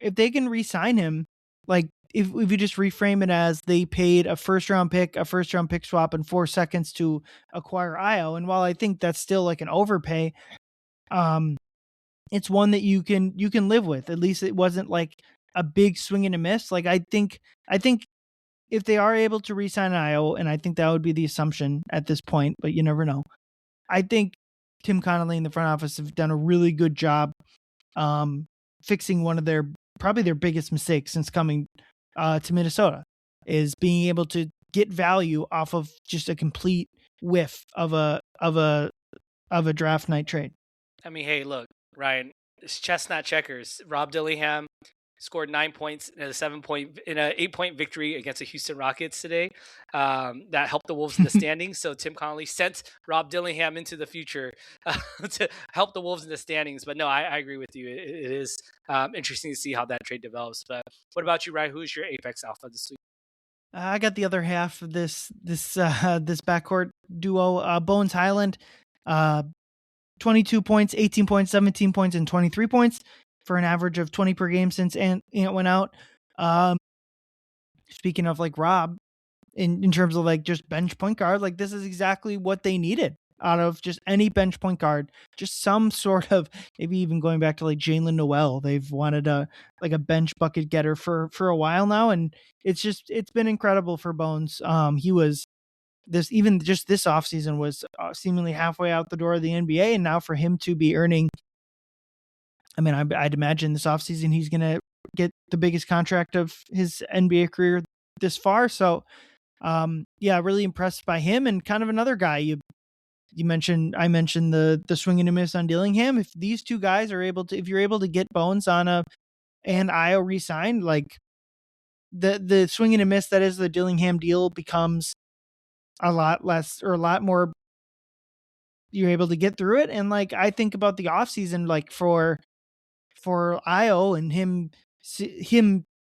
if they can re-sign him, like if you just reframe it as they paid a first round pick swap, and 4 seconds to acquire Io, and while I think that's still like an overpay, it's one that you can live with. At least it wasn't like a big swing and a miss. Like I think if they are able to re-sign Io, and I think that would be the assumption at this point, but you never know. I think Tim Connolly and the front office have done a really good job fixing one of probably their biggest mistakes since coming to Minnesota, is being able to get value off of just a complete whiff of a draft night trade. I mean, hey, look, Ryan, it's chestnut checkers. Rob Dillingham scored 9 points in an 8-point victory against the Houston Rockets today. That helped the Wolves in the standings. So Tim Connolly sent Rob Dillingham into the future to help the Wolves in the standings. But no, I agree with you. It is interesting to see how that trade develops. But what about you, Ryan? Who's your Apex Alpha this week? I got the other half of this backcourt duo, Bones Highland, 22 points, 18 points, 17 points, and 23 points for an average of 20 per game since Ant went out. Speaking of like Rob, in terms of like just bench point guard, like this is exactly what they needed out of just any bench point guard. Just some sort of, maybe even going back to like Jalen Noel. They've wanted a bench bucket getter for a while now, and it's been incredible for Bones. He was this offseason was seemingly halfway out the door of the NBA, and now for him to be earning, I mean, I'd imagine this offseason he's going to get the biggest contract of his NBA career this far. So, yeah, really impressed by him. And kind of another guy I mentioned the swing and a miss on Dillingham. If these two guys if you're able to get Bones and Io re-signed, like the swing and a miss that is the Dillingham deal becomes a lot less, or a lot more. You're able to get through it. And like I think about the offseason, like for for Io and him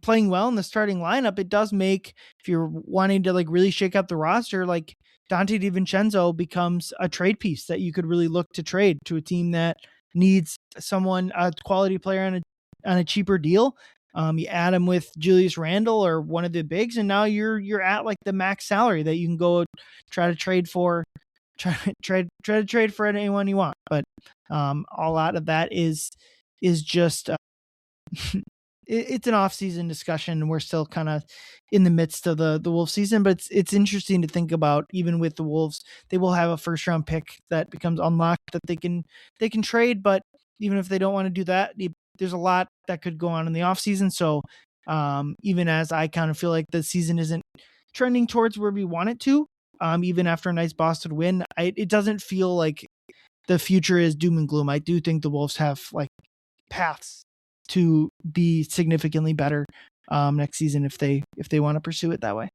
playing well in the starting lineup, it does make, if you're wanting to like really shake up the roster, like Dante DiVincenzo becomes a trade piece that you could really look to trade to a team that needs someone, a quality player on a cheaper deal. You add him with Julius Randle or one of the bigs, and now you're at like the max salary that you can go try to trade for, try to trade for anyone you want. But a lot of that is just it's an off-season discussion. We're still kind of in the midst of the Wolves season, but it's interesting to think about. Even with the Wolves, they will have a first-round pick that becomes unlocked that they can trade. But even if they don't want to do that, there's a lot that could go on in the off-season. So even as I kind of feel like the season isn't trending towards where we want it to, even after a nice Boston win, it doesn't feel like the future is doom and gloom. I do think the Wolves have like paths to be significantly better next season if they want to pursue it that way.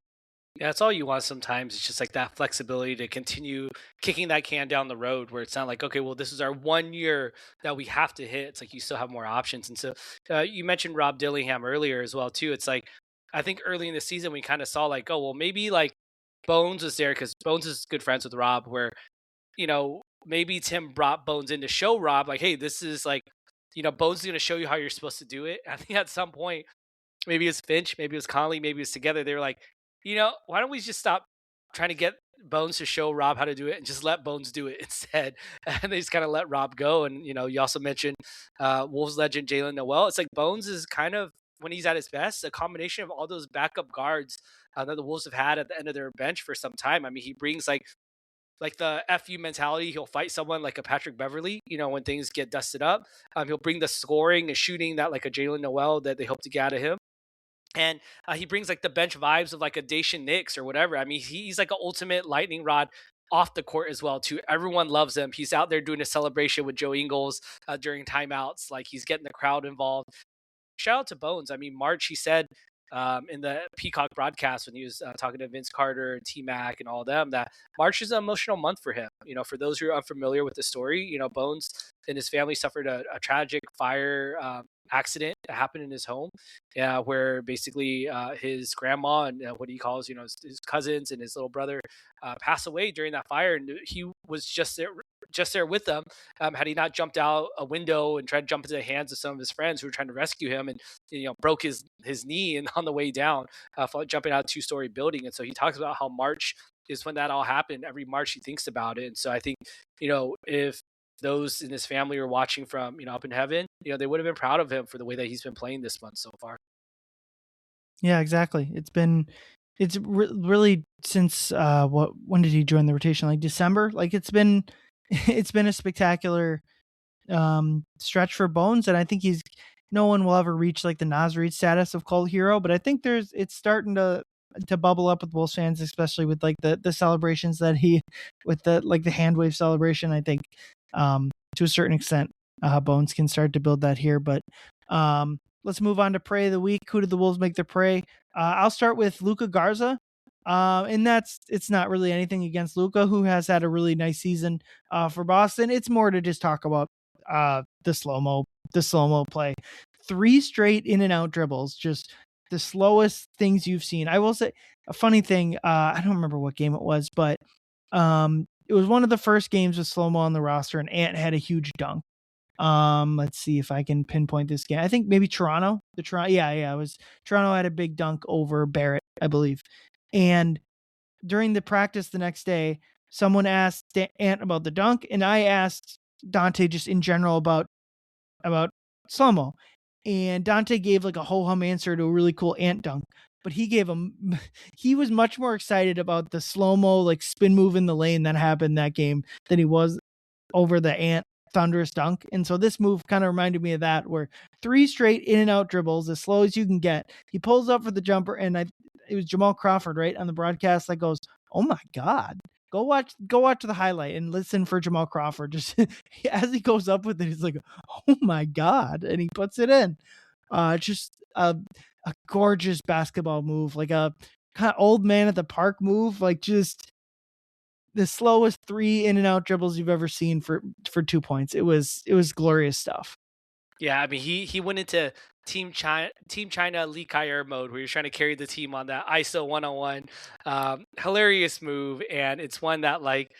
Yeah, that's all you want sometimes. It's just like that flexibility to continue kicking that can down the road where it's not like, okay, well, this is our 1 year that we have to hit. It's like you still have more options. And so you mentioned Rob Dillingham earlier as well, too. It's like, I think early in the season, we kind of saw like, oh, well, maybe like Bones was there because Bones is good friends with Rob, where, maybe Tim brought Bones in to show Rob, like, hey, this is like, Bones is going to show you how you're supposed to do it. I think at some point, maybe it was Finch, maybe it was Conley, maybe it was together. They were like, why don't we just stop trying to get Bones to show Rob how to do it and just let Bones do it instead? And they just kind of let Rob go. And, you also mentioned Wolves legend Jalen Noel. It's like Bones is kind of, when he's at his best, a combination of all those backup guards that the Wolves have had at the end of their bench for some time. I mean, he brings like the FU mentality. He'll fight someone like a Patrick Beverly, when things get dusted up. He'll bring the scoring and shooting that like a Jalen Noel that they hope to get out of him. And he brings like the bench vibes of like a Dacian Nix or whatever. I mean, he's like an ultimate lightning rod off the court as well too. Everyone loves him. He's out there doing a celebration with Joe Ingles during timeouts. Like he's getting the crowd involved. Shout out to Bones. I mean, March, he said in the Peacock broadcast when he was talking to Vince Carter and T-Mac and all of them, that March is an emotional month for him. For those who are unfamiliar with the story, Bones and his family suffered a tragic fire accident that happened in his home, where basically his grandma and what he calls, his cousins and his little brother passed away during that fire, and he was just there with them. Had he not jumped out a window and tried to jump into the hands of some of his friends who were trying to rescue him, and broke his knee and on the way down, jumping out a 2-story building. And so he talks about how March is when that all happened. Every March he thinks about it. And so I think if those in his family are watching from up in heaven, they would have been proud of him for the way that he's been playing this month so far. Yeah, exactly. It's really since when did he join the rotation? Like December. Like it's been a spectacular stretch for Bones, and I think no one will ever reach like the Nas Reed status of cult hero, but I think it's starting to bubble up with Wolves fans, especially with like the celebrations that with the hand wave celebration. I think to a certain extent Bones can start to build that here. But let's move on to Prey of the Week. Who did the Wolves make their prey? I'll start with Luka Garza. And it's not really anything against Luka, who has had a really nice season for Boston. It's more to just talk about the slow-mo play. 3 straight in and out dribbles, just the slowest things you've seen. I will say a funny thing, I don't remember what game it was, but it was one of the first games with slow-mo on the roster, and Ant had a huge dunk. Let's see if I can pinpoint this game. I think maybe Toronto. It was Toronto had a big dunk over Barrett, I believe. And during the practice the next day, someone asked Ant about the dunk, and I asked Dante just in general about slow-mo. And Dante gave like a ho-hum answer to a really cool Ant dunk. But he was much more excited about the slow-mo like spin move in the lane that happened that game than he was over the Ant thunderous dunk. And so this move kind of reminded me of that, where 3 straight in and out dribbles as slow as you can get. He pulls up for the jumper, and it was Jamal Crawford, right, on the broadcast that goes, "Oh my God." Go watch the highlight and listen for Jamal Crawford. Just as he goes up with it, he's like, "Oh my God," and he puts it in. Just a gorgeous basketball move, like a kind of old man at the park move, like just the slowest 3 in and out dribbles you've ever seen for 2 points. It was glorious stuff. Yeah, I mean, he went into Team China Lee Kyer mode where you're trying to carry the team on that ISO 101. Hilarious move, and it's one that like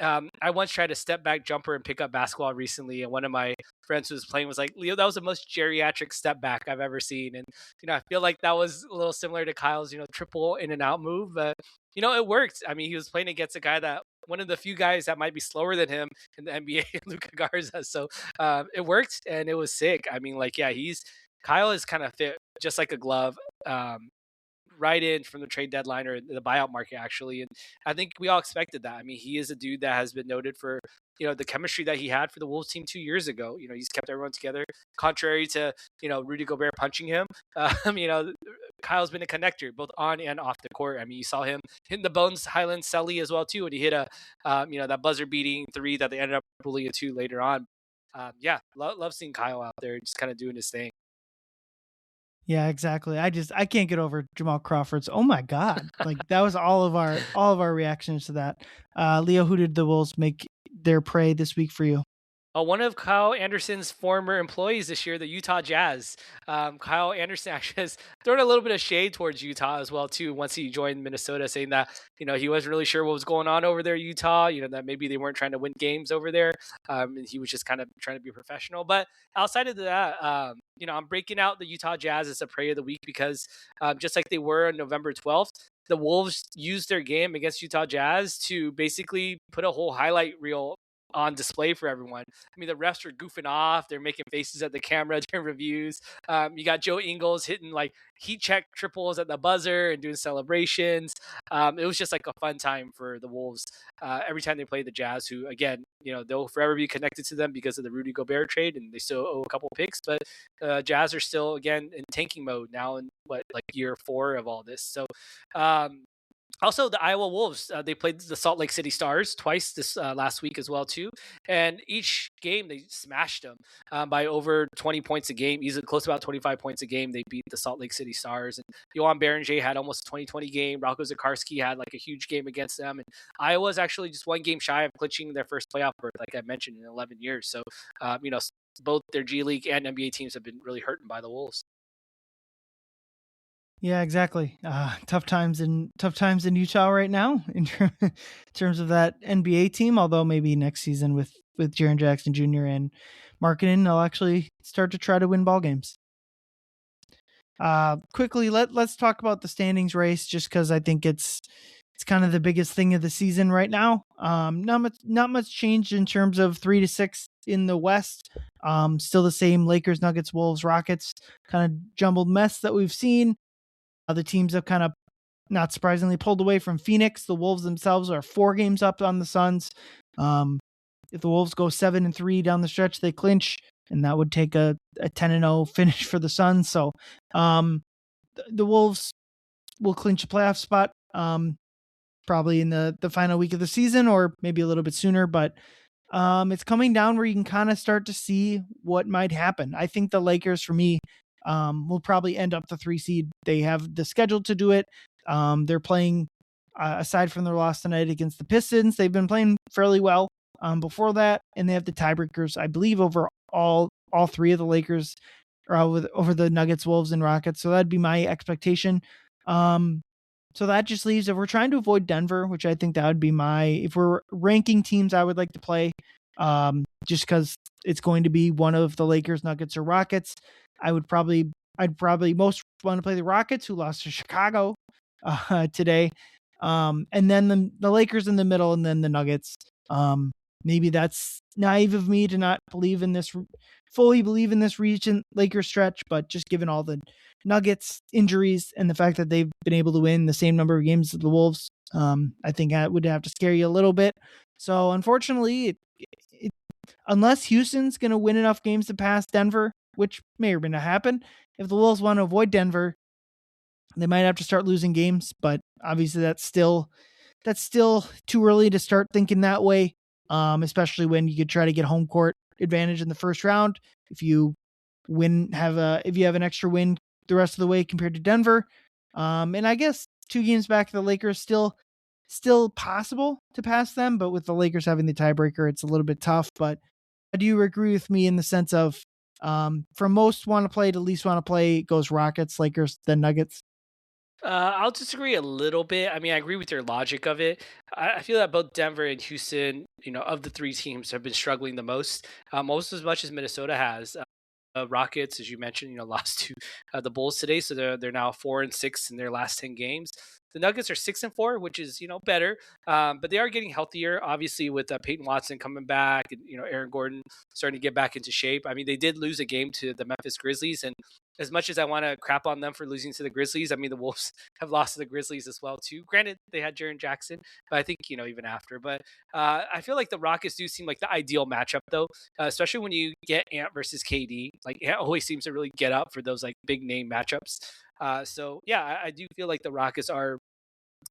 I once tried a step back jumper and pick up basketball recently, and one of my friends who was playing was like, "Leo, that was the most geriatric step back I've ever seen." And I feel like that was a little similar to Kyle's, triple in and out move, but it worked. I mean, he was playing against a guy that one of the few guys that might be slower than him in the NBA, Luca Garza. So it worked, and it was sick. I mean, like, yeah, Kyle is kind of fit just like a glove. Um, right in from the trade deadline or the buyout market actually, and I think we all expected that. I mean, he is a dude that has been noted for the chemistry that he had for the Wolves team 2 years ago. He's kept everyone together, contrary to Rudy Gobert punching him. Kyle's been a connector both on and off the court. I mean, you saw him hitting the Bones Highland Selly as well too, and he hit a that buzzer beating three that they ended up pulling a two later on. Yeah, love seeing Kyle out there just kind of doing his thing. Yeah, exactly. I can't get over Jamal Crawford's. Oh my god! Like that was all of our reactions to that. Leo, who did the Wolves make their prey this week for you? One of Kyle Anderson's former employees this year, the Utah Jazz. Kyle Anderson actually has thrown a little bit of shade towards Utah as well too. Once he joined Minnesota, saying that he wasn't really sure what was going on over there, Utah. That maybe they weren't trying to win games over there, and he was just kind of trying to be professional. But outside of that, I'm breaking out the Utah Jazz as a prey of the week because just like they were on November 12th. The Wolves used their game against Utah Jazz to basically put a whole highlight reel on display for everyone. I mean, the refs are goofing off. They're making faces at the camera during reviews. You got Joe Ingles hitting like heat check triples at the buzzer and doing celebrations. It was just like a fun time for the Wolves every time they play the Jazz, who, again, they'll forever be connected to them because of the Rudy Gobert trade, and they still owe a couple picks. But Jazz are still, again, in tanking mode now in like year 4 of all this. So, also, the Iowa Wolves, they played the Salt Lake City Stars twice this last week as well too, and each game they smashed them by over 20 points a game, easily close to about 25 points a game. They beat the Salt Lake City Stars, and Johan Berenger had almost a 20-20 game. Rocco Zakarski had like a huge game against them, and Iowa's actually just one game shy of clinching their first playoff berth, like I mentioned, in 11 years. So, both their G League and NBA teams have been really hurting by the Wolves. Yeah, exactly. Tough times in Utah right now in terms of that NBA team. Although maybe next season with Jaren Jackson Jr. and Markkinen, they'll actually start to try to win ball games. Quickly, let's talk about the standings race, just because I think it's kind of the biggest thing of the season right now. Not much change in terms of 3 to 6 in the West. Still the same: Lakers, Nuggets, Wolves, Rockets. Kind of jumbled mess that we've seen. Other teams have kind of, not surprisingly, pulled away from Phoenix. The Wolves themselves are 4 games up on the Suns. If the Wolves go 7-3 down the stretch, they clinch, and that would take a 10-0 finish for the Suns. So the Wolves will clinch a playoff spot probably in the final week of the season, or maybe a little bit sooner. But it's coming down where you can kind of start to see what might happen. I think the Lakers, for me, will probably end up the 3 seed. They have the schedule to do it. They're playing, aside from their loss tonight against the Pistons, they've been playing fairly well before that, and they have the tiebreakers, I believe, over all 3 of the Lakers, or over the Nuggets, Wolves, and Rockets. So that'd be my expectation. So that just leaves, if we're trying to avoid Denver, which I think that would be if we're ranking teams I would like to play, just because it's going to be one of the Lakers, Nuggets, or Rockets, I'd probably most want to play the Rockets, who lost to Chicago today, and then the Lakers in the middle, and then the Nuggets. Maybe that's naive of me to not fully believe in this recent Lakers stretch, but just given all the Nuggets injuries and the fact that they've been able to win the same number of games as the Wolves, I think that would have to scare you a little bit. So unfortunately, unless Houston's going to win enough games to pass Denver, which may or may not happen, if the Wolves want to avoid Denver, they might have to start losing games. But obviously, that's still too early to start thinking that way. Especially when you could try to get home court advantage in the first round. If you if you have an extra win the rest of the way compared to Denver. And I guess 2 games back, the Lakers still possible to pass them, but with the Lakers having the tiebreaker, it's a little bit tough. But do you agree with me in the sense of From most want to play to least want to play goes Rockets, Lakers, then Nuggets. I'll disagree a little bit. I mean, I agree with your logic of it. I feel that both Denver and Houston, of the three teams, have been struggling the most, most as much as Minnesota has. Rockets, as you mentioned, lost to the Bulls today, so they're now 4-6 in their last 10 games. The Nuggets are 6-4, which is better, but they are getting healthier. Obviously, with Peyton Watson coming back, and Aaron Gordon starting to get back into shape. I mean, they did lose a game to the Memphis Grizzlies, and as much as I want to crap on them for losing to the Grizzlies, I mean the Wolves have lost to the Grizzlies as well too. Granted, they had Jaren Jackson, but I think even after. But I feel like the Rockets do seem like the ideal matchup though, especially when you get Ant versus KD. Like Ant always seems to really get up for those like big name matchups. So yeah, I do feel like the Rockets are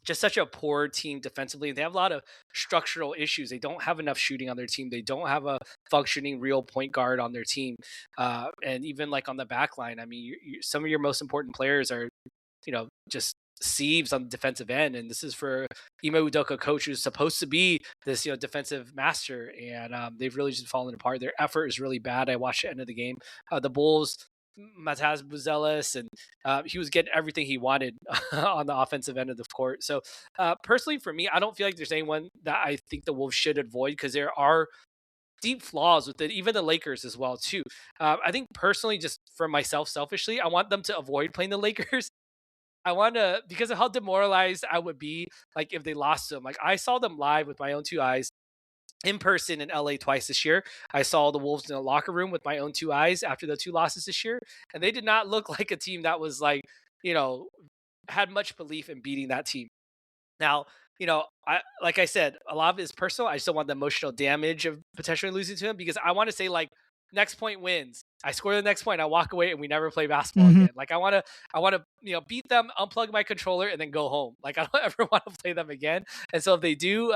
just such a poor team defensively. They have a lot of structural issues. They don't have enough shooting on their team. They don't have a functioning real point guard on their team. And even like on the back line, I mean, some of your most important players are, just sieves on the defensive end. And this is for Ime Udoka, coach who's supposed to be this, defensive master. And they've really just fallen apart. Their effort is really bad. I watched the end of the game. The Bulls, Mataz Buzelis, and he was getting everything he wanted on the offensive end of the court. So personally, for me, I don't feel like there's anyone that I think the Wolves should avoid because there are deep flaws with it. Even the Lakers as well too. I think personally, just for myself, selfishly, I want them to avoid playing the Lakers. I want to because of how demoralized I would be like if they lost to them. Like I saw them live with my own two eyes in person in LA twice this year. I saw the Wolves in the locker room with my own two eyes after the two losses this year, and they did not look like a team that was like, you know, had much belief in beating that team. Now, I like I said, a lot of it is personal. I just don't want the emotional damage of potentially losing to him because I want to say like next point wins. I score the next point, I walk away, and we never play basketball Mm-hmm. again. Like I want to, beat them, unplug my controller, and then go home. Like I don't ever want to play them again. And so if they do,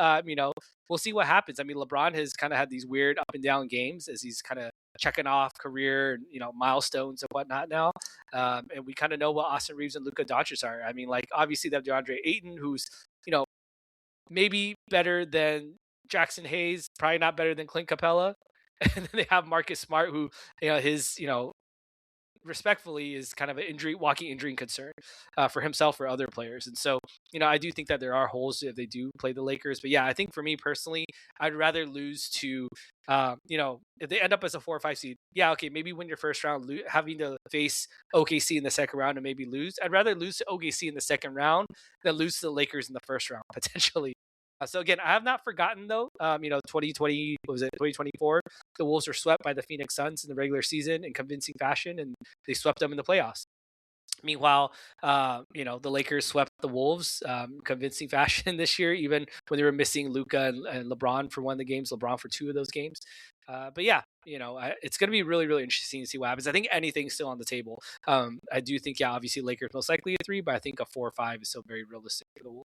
we'll see what happens. I mean, LeBron has kind of had these weird up and down games as he's kind of checking off career, milestones and whatnot now. And we kind of know what Austin Reeves and Luka Doncic are. I mean, like obviously they have DeAndre Ayton, who's you know maybe better than Jackson Hayes, probably not better than Clint Capella. And then they have Marcus Smart, who his respectfully is kind of an walking injury concern for himself or other players. And so, I do think that there are holes if they do play the Lakers. But yeah, I think for me personally, I'd rather lose to, if they end up as a 4 or 5 seed, yeah, okay, maybe win your first round, having to face OKC in the second round and maybe lose. I'd rather lose to OKC in the second round than lose to the Lakers in the first round, potentially. So again, I have not forgotten though. 2020, what was it, 2024? The Wolves were swept by the Phoenix Suns in the regular season in convincing fashion, and they swept them in the playoffs. Meanwhile, the Lakers swept the Wolves, convincing fashion this year, even when they were missing Luka and LeBron for one of the games, LeBron for two of those games. But yeah, it's going to be really, really interesting to see what happens. I think anything's still on the table. I do think, yeah, obviously Lakers most likely a 3, but I think a 4 or 5 is still very realistic for the Wolves.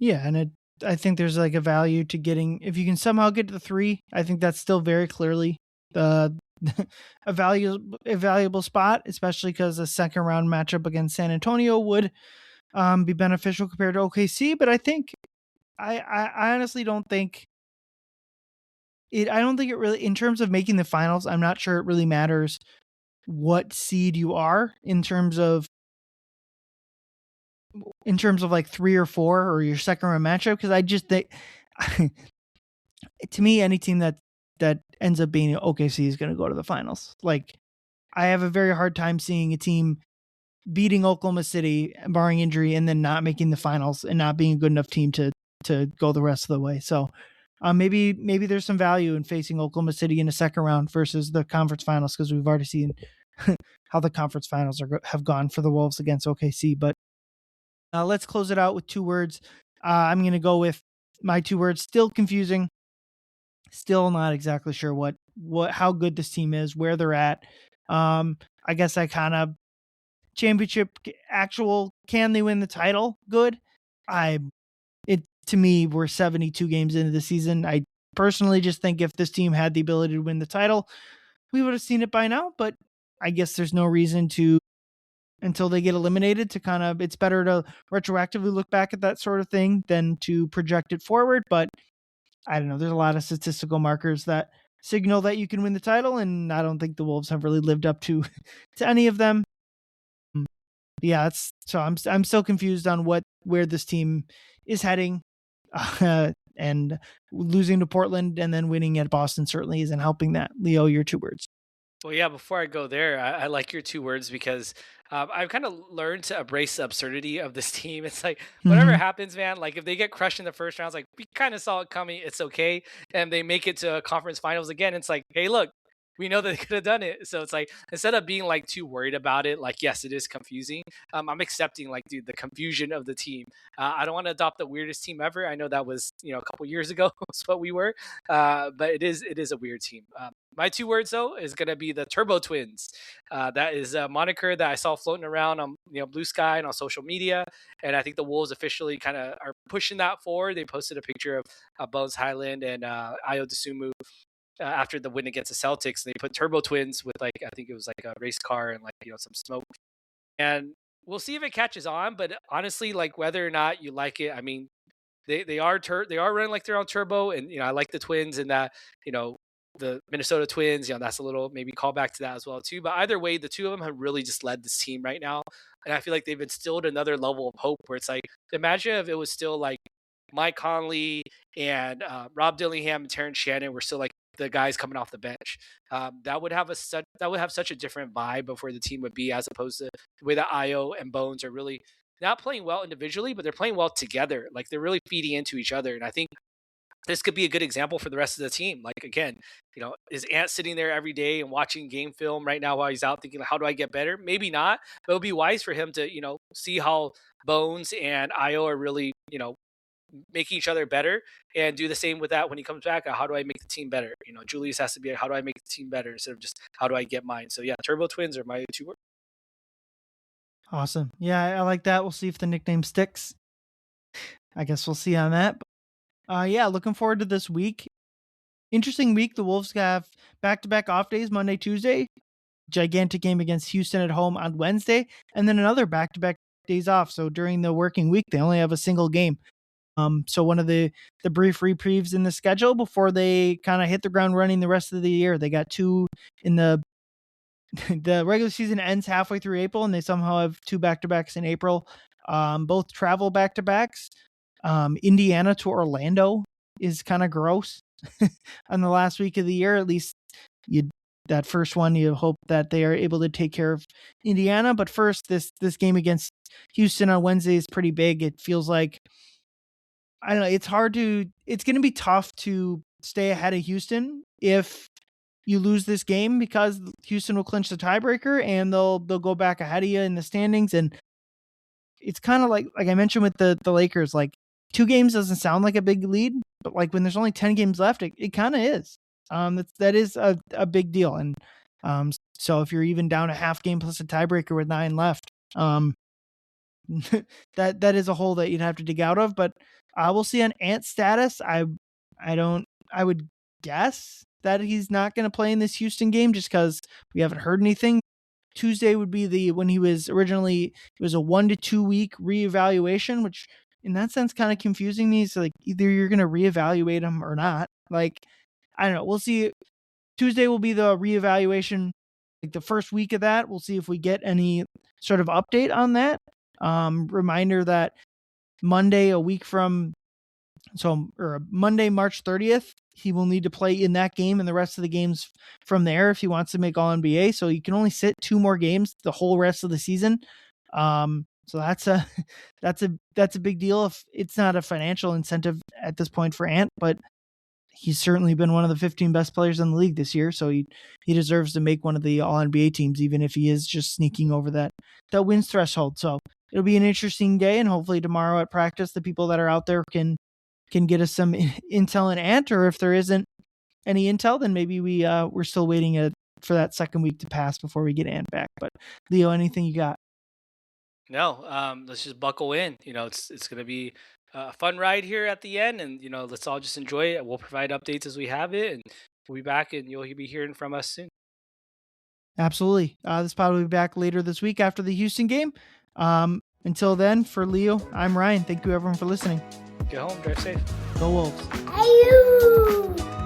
Yeah, and I think there's like a value to getting if you can somehow get to the 3. I think that's still very clearly the a valuable spot, especially because a second round matchup against San Antonio would be beneficial compared to OKC. But I think I honestly don't think it. I don't think it really in terms of making the finals. I'm not sure it really matters what seed you are in terms of like 3 or 4 or your second round matchup because I just think to me any team that ends up being OKC is going to go to the finals. Like I have a very hard time seeing a team beating Oklahoma City barring injury and then not making the finals and not being a good enough team to go the rest of the way. So maybe there's some value in facing Oklahoma City in a second round versus the conference finals because we've already seen how the conference finals have gone for the Wolves against OKC. But let's close it out with 2 words. I'm going to go with my 2 words. Still confusing. Still not exactly sure how good this team is, where they're at. I guess I kind of championship actual. Can they win the title? Good. To me, we're 72 games into the season. I personally just think if this team had the ability to win the title, we would have seen it by now. But I guess there's no reason to until they get eliminated to kind of, it's better to retroactively look back at that sort of thing than to project it forward. But I don't know. There's a lot of statistical markers that signal that you can win the title, and I don't think the Wolves have really lived up to any of them. Yeah, I'm still confused on where this team is heading, and losing to Portland and then winning at Boston certainly isn't helping that. Leo, your 2 words. Well, yeah, before I go there, I like your 2 words because I've kind of learned to embrace the absurdity of this team. It's like whatever Mhm. happens, man. Like if they get crushed in the first round, it's like we kind of saw it coming. It's okay, and they make it to conference finals again. It's like, hey, look, we know that they could have done it. So it's like instead of being like too worried about it, like yes, it is confusing. I'm accepting like dude the confusion of the team. I don't want to adopt the weirdest team ever. I know that was a couple years ago was what we were, but it is a weird team. My 2 words though is gonna be the Turbo Twins. That is a moniker that I saw floating around on Blue Sky and on social media, and I think the Wolves officially kind of are pushing that forward. They posted a picture of Bones Highland and Ayo after the win against the Celtics. And they put Turbo Twins with like I think it was like a race car and like some smoke. And we'll see if it catches on. But honestly, like whether or not you like it, I mean, they are running like they're on turbo, and I like the Twins and that you know the Minnesota Twins. That's a little maybe callback to that as well too. But either way, the two of them have really just led this team right now, and I feel like they've instilled another level of hope. Where it's like imagine if it was still like Mike Conley and Rob Dillingham and Terrence Shannon were still like the guys coming off the bench. That would have such a different vibe of where the team would be as opposed to the way that Io and Bones are really not playing well individually, but they're playing well together. Like they're really feeding into each other. And I think this could be a good example for the rest of the team. Like again, is Ant sitting there every day and watching game film right now while he's out thinking, how do I get better? Maybe not, but it would be wise for him to, see how Bones and Io are really, making each other better and do the same with that when he comes back. How do I make the team better? Julius has to be how do I make the team better instead of just how do I get mine? So yeah, Turbo Twins are my 2 words. Awesome. Yeah, I like that. We'll see if the nickname sticks. I guess we'll see on that. Yeah, looking forward to this week. Interesting week. The Wolves have back-to-back off days, Monday, Tuesday. Gigantic game against Houston at home on Wednesday, and then another back-to-back days off. So during the working week, they only have a single game. So one of the brief reprieves in the schedule before they kind of hit the ground running the rest of the year. They got 2 in the the regular season ends halfway through April, and they somehow have 2 back-to-backs in April. Both travel back-to-backs. Indiana to Orlando is kind of gross on the last week of the year. At least that first one, you hope that they are able to take care of Indiana. But first, this game against Houston on Wednesday is pretty big. It feels like, I don't know, it's going to be tough to stay ahead of Houston if you lose this game, because Houston will clinch the tiebreaker and they'll go back ahead of you in the standings. And it's kind of like I mentioned with the Lakers, like 2 games doesn't sound like a big lead, but like when there's only 10 games left, it kind of is. That is a big deal. And so if you're even down a half game plus a tiebreaker with 9 left, that is a hole that you'd have to dig out of. But we'll see on Ant's status. I would guess that he's not going to play in this Houston game just because we haven't heard anything. Tuesday would be when he was originally, it was a 1 to 2 week reevaluation, which in that sense kind of confusing me. So like either you're going to reevaluate him or not. Like, I don't know. We'll see. Tuesday will be the reevaluation. Like the first week of that, we'll see if we get any sort of update on that. Reminder that Monday, Monday, March 30th, he will need to play in that game and the rest of the games from there if he wants to make All NBA. So you can only sit 2 more games the whole rest of the season. So that's a big deal. If it's not a financial incentive at this point for Ant, but he's certainly been one of the 15 best players in the league this year. So he deserves to make one of the All NBA teams, even if he is just sneaking over that wins threshold. So it'll be an interesting day, and hopefully tomorrow at practice, the people that are out there can get us some intel on Ant, or if there isn't any intel, then maybe we're still waiting for that second week to pass before we get Ant back. But Leo, anything you got? No, let's just buckle in. It's going to be a fun ride here at the end, and let's all just enjoy it. We'll provide updates as we have it, and we'll be back, and you'll be hearing from us soon. Absolutely. This pod will be back later this week after the Houston game. Until then, for Leo, I'm Ryan. Thank you everyone for listening. Get home, drive safe. Go Wolves. Ayo!